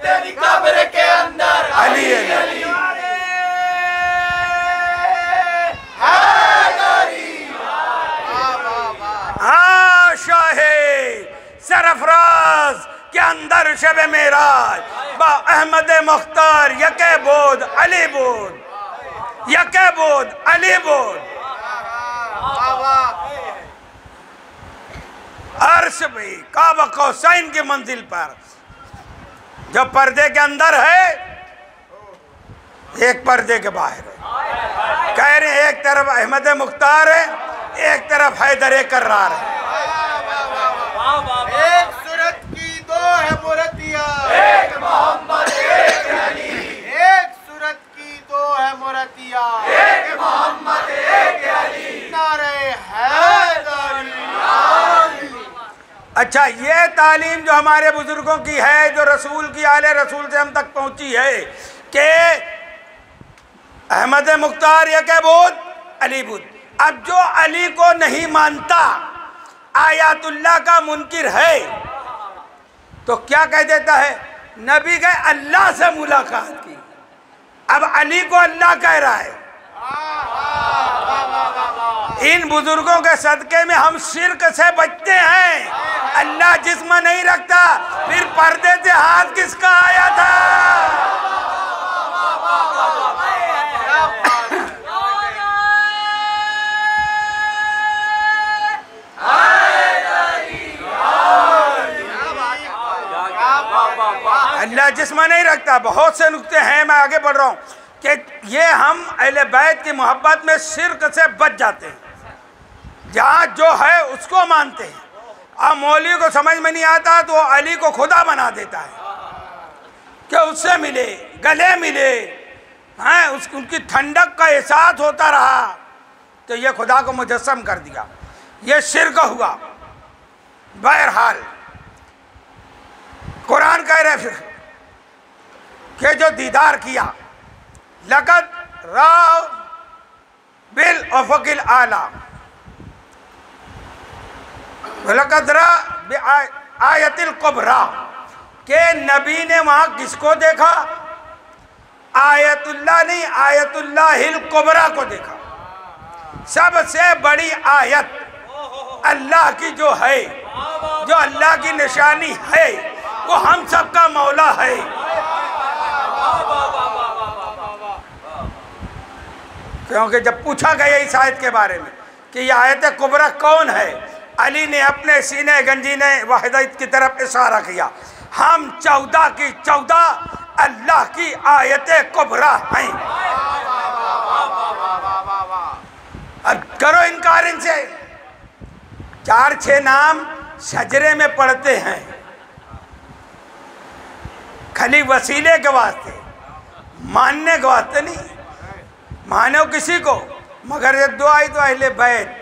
तेरी कब्र के अंदर अली अली शाहे सरफराज के अंदर शबे मेराज बा अहमद मुख्तार यके बोध अली बोध, यके बोध अली बोध। अर्श भी काबा कौसैन की मंजिल पर जो पर्दे के अंदर है, एक पर्दे के बाहर है। कह रहे हैं एक तरफ अहमद मुख्तार है, एक तरफ हैदर कर्रार है। एक सूरत की दो है मुरतिया, एक मोहम्मद एक अली। एक सूरत की दो है मुरतिया, एक मोहम्मद एक अली। नारे हैदरी। अच्छा, ये तालीम जो हमारे बुजुर्गों की है, जो रसूल की आले रसूल से हम तक पहुंची है कि अहमद मुख्तार यके बोध अली बोध। अब जो अली को नहीं मानता, आयातुल्लाह का मुनकिर है, तो क्या कह देता है? नबी के अल्लाह से मुलाकात की, अब अली को अल्लाह कह रहा है। इन बुजुर्गों के सदके में हम शिर्क से बचते हैं। अल्लाह जिस्म नहीं रखता, फिर पर्दे से हाथ किसका आया था? अल्लाह जिस्म नहीं रखता। बहुत से नुक्ते हैं, मैं आगे बढ़ रहा हूँ कि ये हम अहले बैत की मोहब्बत में शिर्क से बच जाते हैं। जहाँ जो है उसको मानते हैं। अब मौलवी को समझ में नहीं आता तो अली को खुदा बना देता है कि उससे मिले, गले मिले, हैं उनकी ठंडक का एहसास होता रहा, तो ये खुदा को मुजस्सम कर दिया। ये शिर्क हुआ। बहरहाल कुरान कह रहे कि जो दीदार किया, लक़द राव बिल उफ़क़िल आला, लक़द रा बि आयतिल कुबरा, के नबी ने वहाँ किसको देखा? आयतुल्लाह नहीं, आयतुल्लाहिल कुबरा को देखा। सबसे बड़ी आयत अल्लाह की जो है, जो अल्लाह की निशानी है, वो हम सबका मौला है। क्योंकि जब पूछा गया इस आयत के बारे में कि ये आयत कुबरा कौन है, अली ने अपने सीने गंजीने वाहिदत की तरफ इशारा किया। हम 14 की 14 अल्लाह की आयत कुबरा हैं। अब करो इनकार इनसे। 4-6 नाम शजरे में पढ़ते हैं खाली वसीले के वास्ते, मानने के वास्ते नहीं। मानो किसी को, मगर जब दुआ आई तो अहले बैत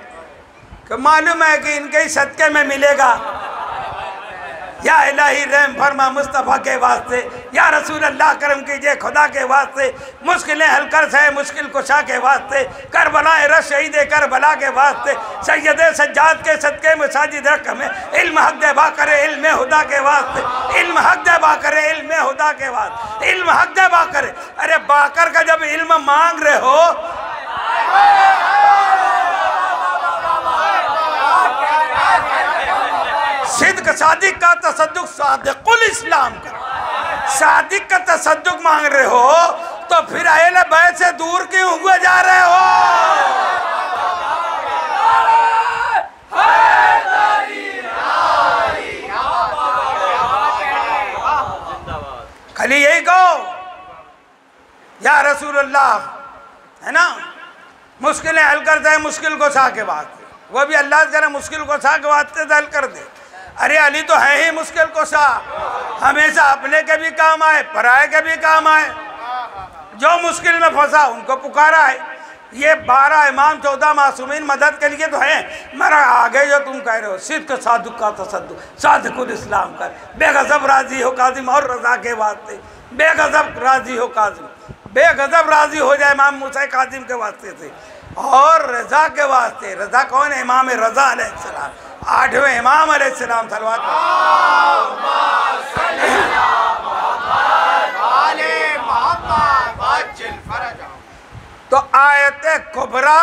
कि मालूम है कि इनके ही सदके में मिलेगा। या इलाही रहम फरमा मुस्तफ़ा के वास्ते, या रसूल अल्लाह करम कीजिए खुदा के वास्ते, मुश्किलें हल कर सहे मुश्किल कुशा के वास्ते, करबलाए रश शहीद करबला के वास्ते, सैयद सज्जाद के सदके मसाजिद रख हमें, इल्म हक दे करे इल्म हुदा के वास्ते, इल्म हक दे करे इल्म हुदा के वास्ते, इल्म हक दे करे। अरे बाकर का जब इल्म मांग रहे हो, सिद्क सादिक का तसद्दुक सादिकुल इस्लाम का, सादिक का तसद्दुक मांग रहे हो तो फिर अहले बैत से दूर क्यों हुए जा रहे हो? खाली यही कहो या रसूल अल्लाह, है ना, मुश्किलें हल करते हैं मुश्किल को सा के वास्ते, वो भी अल्लाह से मुश्किल को सा के वास्ते हल कर दे। अरे अली तो है ही मुश्किल को सा, हमेशा अपने के भी काम आए पराये के भी काम आए, जो मुश्किल में फंसा उनको पुकारा है। ये 12 इमाम 14 मासूमीन मदद के लिए तो है, मगर आगे जो तुम कह रहे हो सिद्क सादुक का तसद्दुक सादिकुल इस्लाम कर, बेगज़ब राजी हो काजिम और रजा के वास्ते, बेगज़ब राजी हो काजिम, बेगज़ब राजी हो जाए इमाम मूसा काजिम के वास्ते से, और रजा के वास्ते। रजा कौन है? इमाम रजा अलैहिस्सलाम, 8वें इमाम अलैहिस्सलाम। सलवात तो आयत कुबरा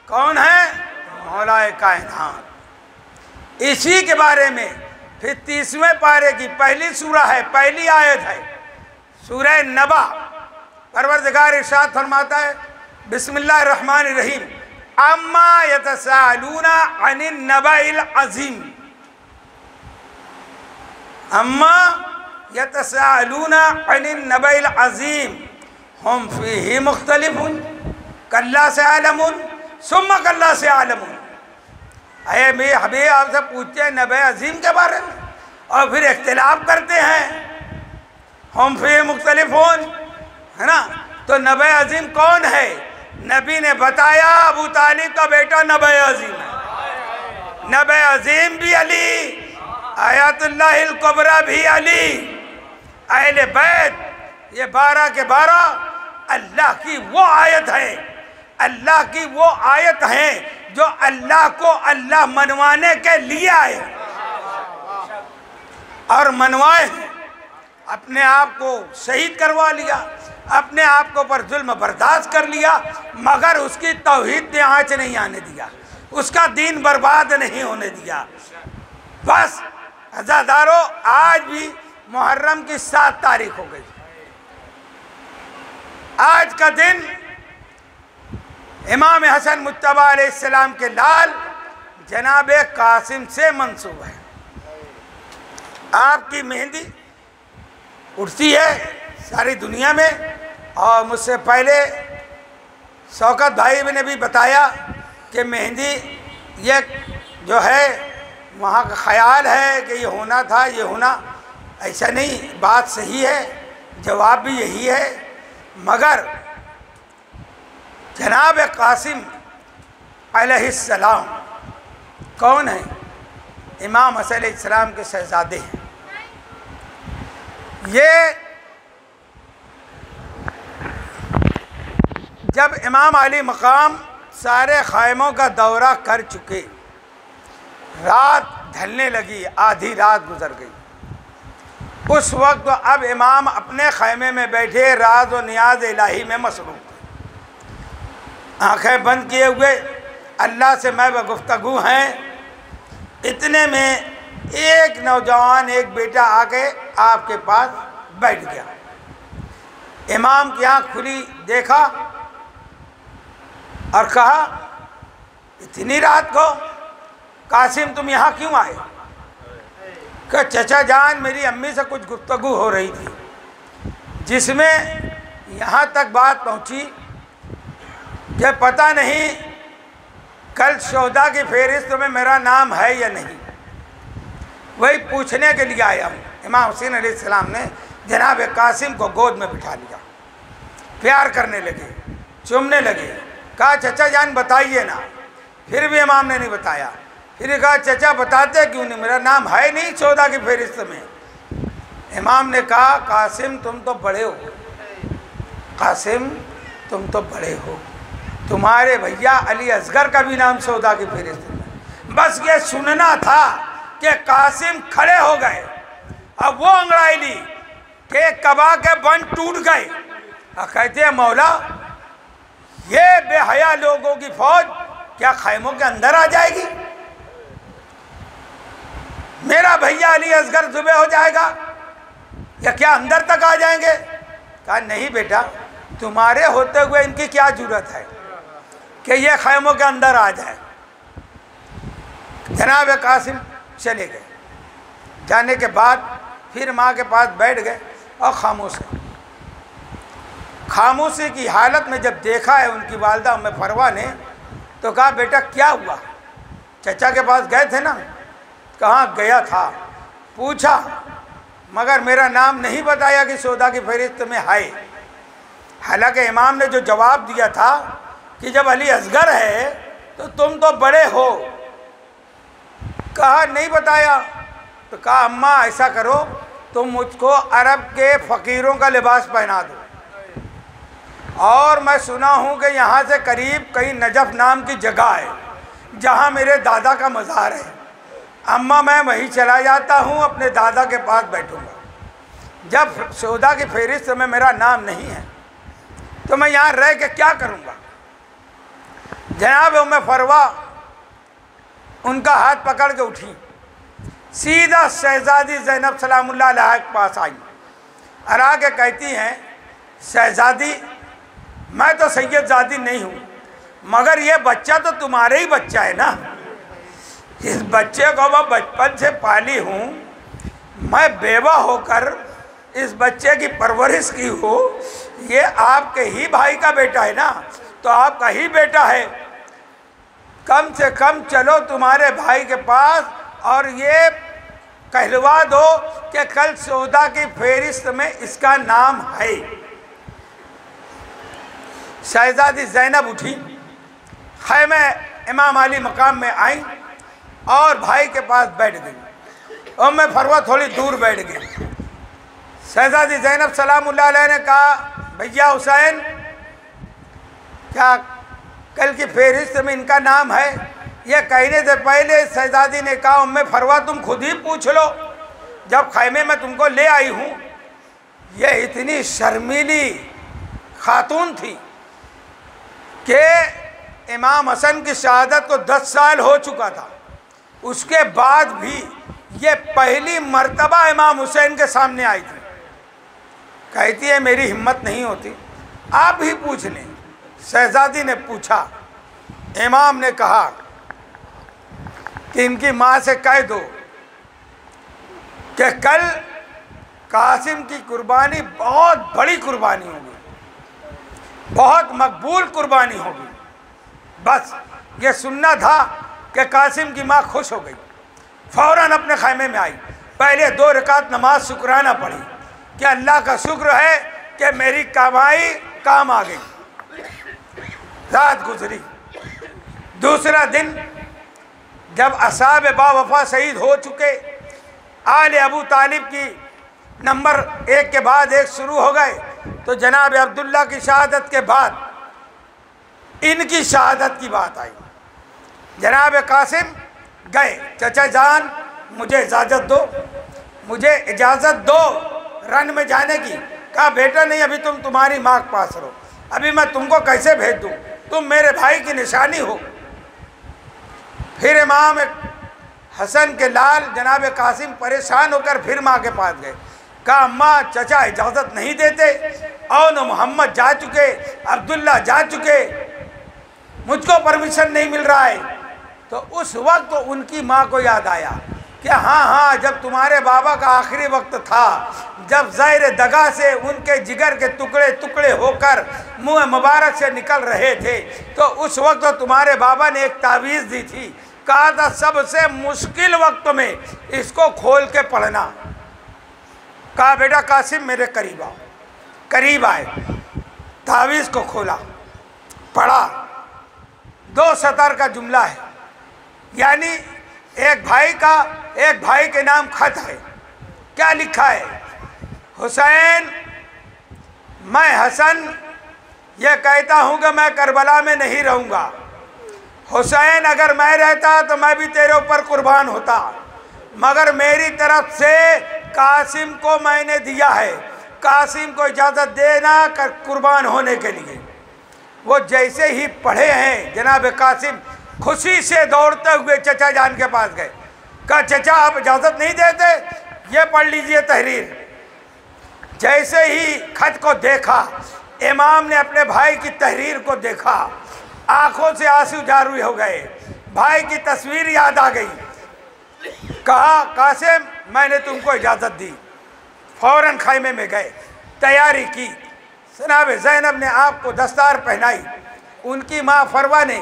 कौन है? मौलाए कायनात। इसी के बारे में फिर 30वें पारे की पहली सूरा है, पहली आयत है सूरह नबा। परवरदिगार इरशाद फरमाता है बिस्मिल्लाहिर्रहमानिर्रहीम, अम्मा यतसालूना अनिन नबाइल अज़ीम, अम्मा यतसालूना अनिन नबाइल अज़ीम हम फीही मुख्तलिफुन कल्ला से आलमुन सुम्मा कल्ला से आलमुन। अरे मैं हमें आपसे पूछते हैं नबी अजीम के बारे में और फिर इख्तिलाफ करते हैं, हम फीही मुख्तलिफुन, है ना। तो नबी अजीम कौन है? नबी ने बताया अबू तालिब का बेटा नबी अजीम है। नबी अजीम भी अली, आयतुल्लाहिल कुबरा भी अली, अहले बैत ये 12 के 12 अल्लाह की वो आयत है, अल्लाह की वो आयत है जो अल्लाह को अल्लाह मनवाने के लिए आए और मनवाए, अपने आप को शहीद करवा लिया, अपने आप को पर जुल्म बर्दाश्त कर लिया, मगर उसकी तौहीद ने आँच नहीं आने दिया, उसका दीन बर्बाद नहीं होने दिया। बस अज़ादारों, आज भी मुहर्रम की 7 तारीख हो गई। आज का दिन इमाम हसन मुज्तबा अलैहिस्सलाम के लाल जनाब कासिम से मंसूब है। आपकी मेहंदी उड़ती है सारी दुनिया में, और मुझसे पहले शौकत भाई ने भी बताया कि मेहंदी ये जो है वहाँ का ख्याल है कि ये होना था, ये होना, ऐसा नहीं, बात सही है, जवाब भी यही है। मगर जनाब कासिम अलैहिस्सलाम कौन है? इमाम हसन अलैहिस्सलाम के शहजादे हैं। ये जब इमाम अली मकाम सारे ख़ैमों का दौरा कर चुके, रात ढलने लगी, आधी रात गुजर गई, उस वक्त तो अब इमाम अपने खैमे में बैठे राज और नियाज इलाही में मसरूफ़ थे, आँखें बंद किए हुए अल्लाह से मैं व गुफ्तगू हैं। इतने में एक नौजवान, एक बेटा आके आपके पास बैठ गया। इमाम की आँख खुली, देखा और कहा, इतनी रात को कासिम तुम यहाँ क्यों आए? कि चचा जान मेरी अम्मी से कुछ गुफ्तगू हो रही थी, जिसमें यहाँ तक बात पहुँची कि पता नहीं कल शोहदा की फहरिस्त में मेरा नाम है या नहीं, वही पूछने के लिए आया हूँ। इमाम हुसैन अलैहिस्सलाम ने जनाब कासिम को गोद में बिठा लिया, प्यार करने लगे, चूमने लगे, कहा चचा जान बताइए ना। फिर भी इमाम ने नहीं बताया। फिर कहा चचा बताते क्यों नहीं, मेरा नाम है नहीं सौदा की फहरिस्त में। इमाम ने कहा कासिम तुम तो बड़े हो, कासिम तुम तो बड़े हो, तुम्हारे भैया अली असगर का भी नाम सौदा की फहरिस्त में। बस ये सुनना था कि कासिम खड़े हो गए। अब वो अंगड़ाई ली कि कबा के बंद टूट गए। कहते हैं मौला ये बेहया लोगों की फौज क्या खैमों के अंदर आ जाएगी? मेरा भैया अली असगर सुबह हो जाएगा या क्या अंदर तक आ जाएंगे? कहा नहीं बेटा, तुम्हारे होते हुए इनकी क्या जरूरत है कि ये खैमों के अंदर आ जाए। जनाब कासिम चले गए। जाने के बाद फिर माँ के पास बैठ गए और खामोशी की हालत में जब देखा है उनकी वालदा उम्मे फरवा ने, तो कहा बेटा क्या हुआ? चचा के पास गए थे ना? कहाँ गया था? पूछा मगर मेरा नाम नहीं बताया कि सौदा की फहरिस्त में है। हालांकि इमाम ने जो जवाब दिया था कि जब अली असगर है तो तुम तो बड़े हो। कहा नहीं बताया। तो कहा अम्मा ऐसा करो, तुम मुझको अरब के फ़कीरों का लिबास पहना दो, और मैं सुना हूँ कि यहाँ से करीब कहीं नजफ़ नाम की जगह है जहाँ मेरे दादा का मज़ार है। अम्मा मैं वहीं चला जाता हूँ, अपने दादा के पास बैठूँगा। जब सौदा की फहरिस्त में मेरा नाम नहीं है तो मैं यहाँ रह के क्या करूँगा? जनाब उम्मे फरवा उनका हाथ पकड़ के उठी, सीधा शहजादी ज़ैनब सलामुल्लाह अलैहा के पास आई और आके कहती हैं शहजादी मैं तो सैयदजादी नहीं हूँ, मगर ये बच्चा तो तुम्हारे ही बच्चा है ना। इस बच्चे को मैं बचपन से पाली हूँ, मैं बेवा होकर इस बच्चे की परवरिश की हो, ये आपके ही भाई का बेटा है ना, तो आपका ही बेटा है। कम से कम चलो तुम्हारे भाई के पास और ये कहलवा दो कि कल सौदा की फहरिस्त में इसका नाम है। शहजादी ज़ैनब उठी, खैमे इमाम अली मकाम में आई और भाई के पास बैठ गई। उम्मे फरवा थोड़ी दूर बैठ गई। शहजादी ज़ैनब सलामुल्लाह अलैहा ने कहा भैया हुसैन क्या कल की फहरिस्त में इनका नाम है? ये कहने से पहले शहजादी ने कहा उम्मे फरवा तुम खुद ही पूछ लो, जब खैमे में तुमको ले आई हूँ। ये इतनी शर्मीली खातून थी कि इमाम हसन की शहादत को 10 साल हो चुका था, उसके बाद भी ये पहली मर्तबा इमाम हुसैन के सामने आई थी। कहती है मेरी हिम्मत नहीं होती, आप ही पूछ लें। शहजादी ने पूछा। इमाम ने कहा कि इनकी माँ से कह दो कि कल कासिम की कुर्बानी बहुत बड़ी कुर्बानी होगी, बहुत मकबूल कुर्बानी होगी। बस ये सुनना था कि कासिम की माँ खुश हो गई, फ़ौरन अपने खैमे में आई। पहले 2 रकात नमाज शुक्राना पढ़ी कि अल्लाह का शुक्र है कि मेरी कमाई काम आ गई। रात गुजरी। दूसरा दिन जब असहाब बावफा शहीद हो चुके, आले अबू तालिब की नंबर 1 के बाद 1 शुरू हो गए, तो जनाब अब्दुल्ला की शहादत के बाद इनकी शहादत की बात आई। जनाब कासिम गए, चचा जान मुझे इजाज़त दो, मुझे इजाज़त दो रन में जाने की। कहा बेटा नहीं, अभी तुम तुम्हारी माँ के पास रहो, अभी मैं तुमको कैसे भेज दूँ, तुम मेरे भाई की निशानी हो। फिर इमाम हसन के लाल जनाब कासिम परेशान होकर फिर माँ के पास गए। कहा अम्मा चचा इजाज़त नहीं देते, और न मोहम्मद जा चुके, अब्दुल्ला जा चुके, मुझको परमिशन नहीं मिल रहा है। तो उस वक्त उनकी माँ को याद आया कि हाँ, जब तुम्हारे बाबा का आखिरी वक्त था, जब ज़हर दगा से उनके जिगर के टुकड़े टुकड़े होकर मुँह मुबारक से निकल रहे थे, तो उस वक्त तुम्हारे बाबा ने एक तावीज़ दी थी, कहा था सबसे मुश्किल वक्त में इसको खोल के पढ़ना। कहा बेटा कासिम मेरे करीब आओ। करीब आए, तावीज़ को खोला, पढ़ा। 2 सतर का जुमला है, यानी एक भाई के नाम खत है। क्या लिखा है? हुसैन, मैं हसन ये कहता हूँ कि मैं करबला में नहीं रहूँगा। हुसैन, अगर मैं रहता तो मैं भी तेरे ऊपर कुर्बान होता, मगर मेरी तरफ से कासिम को मैंने दिया है, कासिम को इजाज़त देना कुर्बान होने के लिए। वो जैसे ही पढ़े हैं जनाब कासिम खुशी से दौड़ते हुए चचा जान के पास गए। कहा, चचा आप इजाज़त नहीं देते, ये पढ़ लीजिए तहरीर। जैसे ही खत को देखा, इमाम ने अपने भाई की तहरीर को देखा, आंखों से आंसू जारी हो गए, भाई की तस्वीर याद आ गई। कहा, कासिम मैंने तुमको इजाज़त दी। फौरन खैमे में गए, तैयारी की। जनाब ज़ैनब ने आपको दस्तार पहनाई। उनकी माँ फरवा ने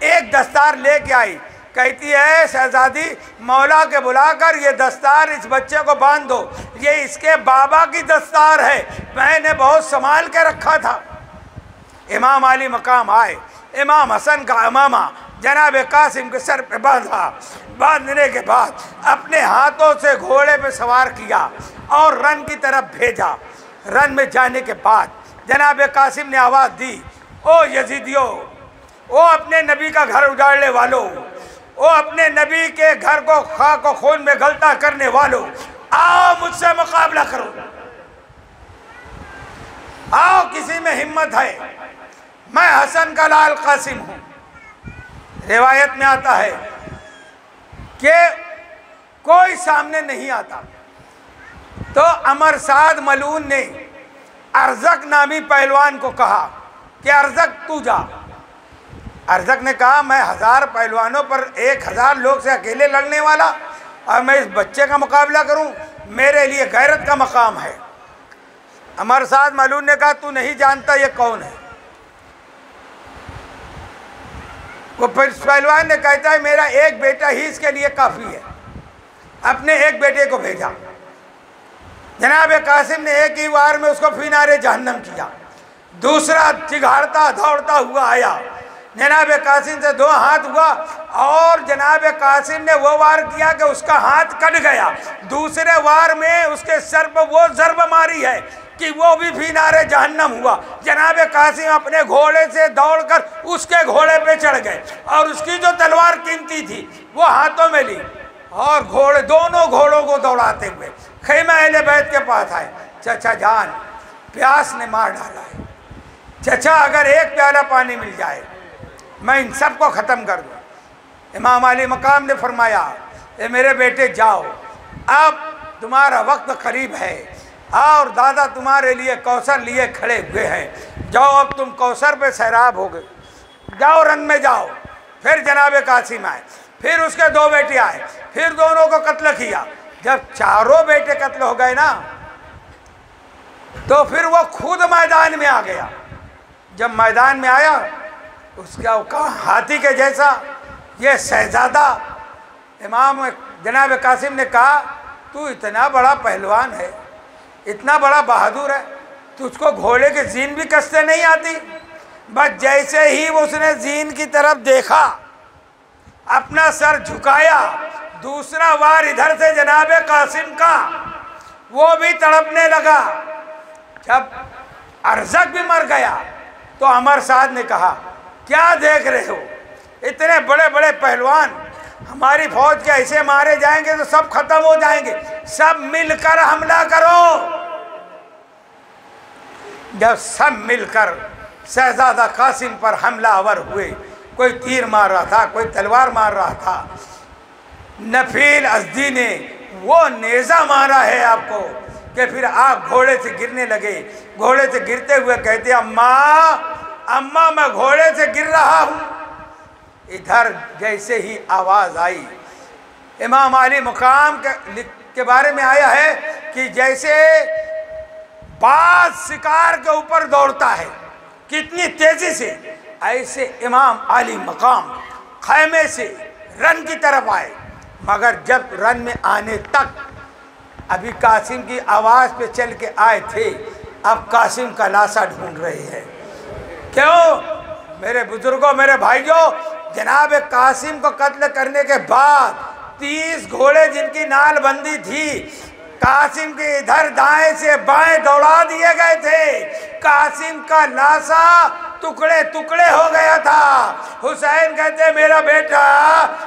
एक दस्तार लेके आई। कहती है, शहजादी मौला के बुलाकर ये दस्तार इस बच्चे को बांध दो, ये इसके बाबा की दस्तार है, मैंने बहुत संभाल के रखा था। इमाम अली मकाम आए, इमाम हसन का इमामा जनाब कासिम के सर पे बांधा। बांधने के बाद अपने हाथों से घोड़े पे सवार किया और रन की तरफ भेजा। रन में जाने के बाद जनाब कासिम ने आवाज़ दी, ओ यजीदियों, ओ अपने नबी का घर उजाड़ने वालों, ओ अपने नबी के घर को खाक और खून में गलता करने वालों, आओ मुझसे मुकाबला करो, आओ किसी में हिम्मत है, मैं हसन का लाल कासिम हूँ। रिवायत में आता है कि कोई सामने नहीं आता, तो अमर साद मलून ने अरजक नामी पहलवान को कहा कि अरजक तू जा। अरजक ने कहा, मैं 1000 पहलवानों पर 1000 लोग से अकेले लड़ने वाला और मैं इस बच्चे का मुकाबला करूं, मेरे लिए गैरत का मकाम है। अमर साद मलून ने कहा, तू नहीं जानता ये कौन है। वो पहलवान ने कहता है, मेरा एक बेटा ही इसके लिए काफ़ी है। अपने एक बेटे को भेजा। जनाब कासिम ने एक ही वार में उसको फिनारे जहन्नम किया। दूसरा चिघाड़ता दौड़ता हुआ आया, जनाब कासिम से 2 हाथ हुआ और जनाब कासिम ने वो वार किया कि उसका हाथ कट गया। दूसरे वार में उसके सर पर वो ज़रब मारी है कि वो भी फिनारे जहन्नम हुआ। जनाब कासिम अपने घोड़े से दौड़कर उसके घोड़े पे चढ़ गए और उसकी जो तलवार कीमती थी वो हाथों में ली और घोड़े दोनों घोड़ों को दौड़ाते हुए खैमा अहले बैत के पास आए। चचा जान, प्यास ने मार डाला है, चचा अगर एक प्याला पानी मिल जाए मैं इन सब को ख़त्म कर दूँ। इमाम अली मकाम ने फरमाया, ए मेरे बेटे जाओ, अब तुम्हारा वक्त करीब है और दादा तुम्हारे लिए कौसर लिए खड़े हुए हैं, जाओ अब तुम कौसर पे सैराब हो गए, जाओ रन में जाओ। फिर जनाब कासिम आए, फिर उसके 2 बेटे आए, फिर दोनों को कत्ल किया। जब चारों बेटे कत्ल हो गए ना, तो फिर वो खुद मैदान में आ गया। जब मैदान में आया, उसका कहा हाथी के जैसा ये शहजादा। इमाम जनाब कासिम ने कहा, तू इतना बड़ा पहलवान है, इतना बड़ा बहादुर है, तुझको घोड़े के जीन भी कसते नहीं आती। बस जैसे ही उसने जीन की तरफ देखा, अपना सर झुकाया, दूसरा वार इधर से जनाब कासिम का, वो भी तड़पने लगा। जब अरजक भी मर गया तो अमर साद ने कहा, क्या देख रहे हो, इतने बड़े बड़े पहलवान हमारी फौज के ऐसे मारे जाएंगे तो सब खत्म हो जाएंगे, सब मिलकर हमला करो। जब सब मिलकर शहजादा कासिम पर हमलावर हुए, कोई तीर मार रहा था, कोई तलवार मार रहा था, नफील अज़दी ने वो नेज़ा मारा है आपको कि फिर आप घोड़े से गिरने लगे। घोड़े से गिरते हुए कहते, अम्मा अम्मा मैं घोड़े से गिर रहा हूँ। इधर जैसे ही आवाज़ आई, इमाम अली मुकाम के बारे में आया है कि जैसे बाज शिकार के ऊपर दौड़ता है कितनी तेज़ी से, ऐसे इमाम अली मकाम खैमे से रन की तरफ आए। मगर जब रन में आने तक अभी कासिम की आवाज़ पे चल के आए थे, अब कासिम का लाशा ढूंढ रहे हैं। क्यों मेरे बुजुर्गों, मेरे भाइयों, जनाब कासिम को कत्ल करने के बाद 30 घोड़े जिनकी नाल बंदी थी, कासिम के इधर दाएं से बाएं दौड़ा दिए गए थे। कासिम का लाशा टुकड़े टुकड़े हो गया था। हुसैन कहते मेरा बेटा,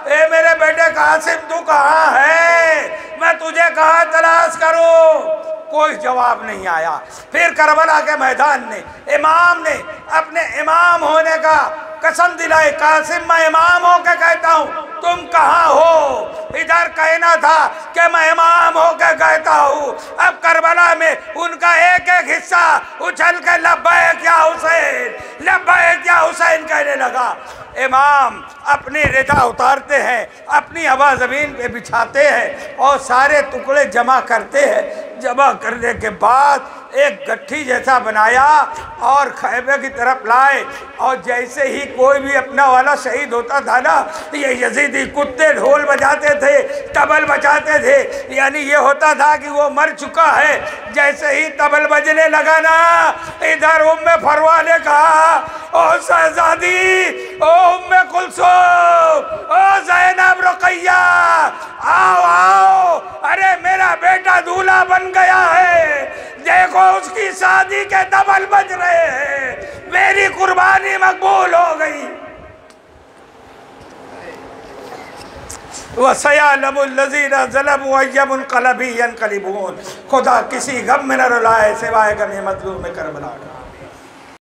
ए मेरे बेटे कासिम तू कहाँ है, मैं तुझे कहाँ तलाश करूं? कोई जवाब नहीं आया। फिर करबला के मैदान में इमाम ने अपने इमाम होने का कसम दिलाई। कासिम मैं इमाम होकर कहता हूँ, तुम कहाँ हो? इधर कहना था कि मैं इमाम होकर कहता हूँ। अब करबला में उनका एक एक हिस्सा उछल के लब्बैक या हुसैन, लब्बैक या हुसैन कहने लगा। इमाम अपनी रिदा उतारते हैं, अपनी हवा ज़मीन पे बिछाते हैं और सारे टुकड़े जमा करते हैं। जमा करने के बाद एक गट्ठी जैसा बनाया और खैबे की तरफ लाए। और जैसे ही कोई भी अपना वाला शहीद होता था ना, ये यजीदी कुत्ते ढोल बजाते थे, तबल बजाते थे, यानी ये होता था कि वो मर चुका है। जैसे ही तबल बजने लगा ना, इधर उम्मे फरवा ने कहा, ओ शहजादी, ओ उम्मे कुलसूम, ओ ज़ैनब रुक़ैया, आओ आओ, अरे मेरा बेटा दूल्हा बन गया है, देखो उसकी शादी के तबल बज रहे हैं, मेरी कुर्बानी मकबूल हो गई। वसयअलमुल्लज़ीना ज़लमू अय्युमुनक़लबी यनक़लिबून। खुदा किसी गम में न रुलाए सिवाय गम मज़लूम करबला का।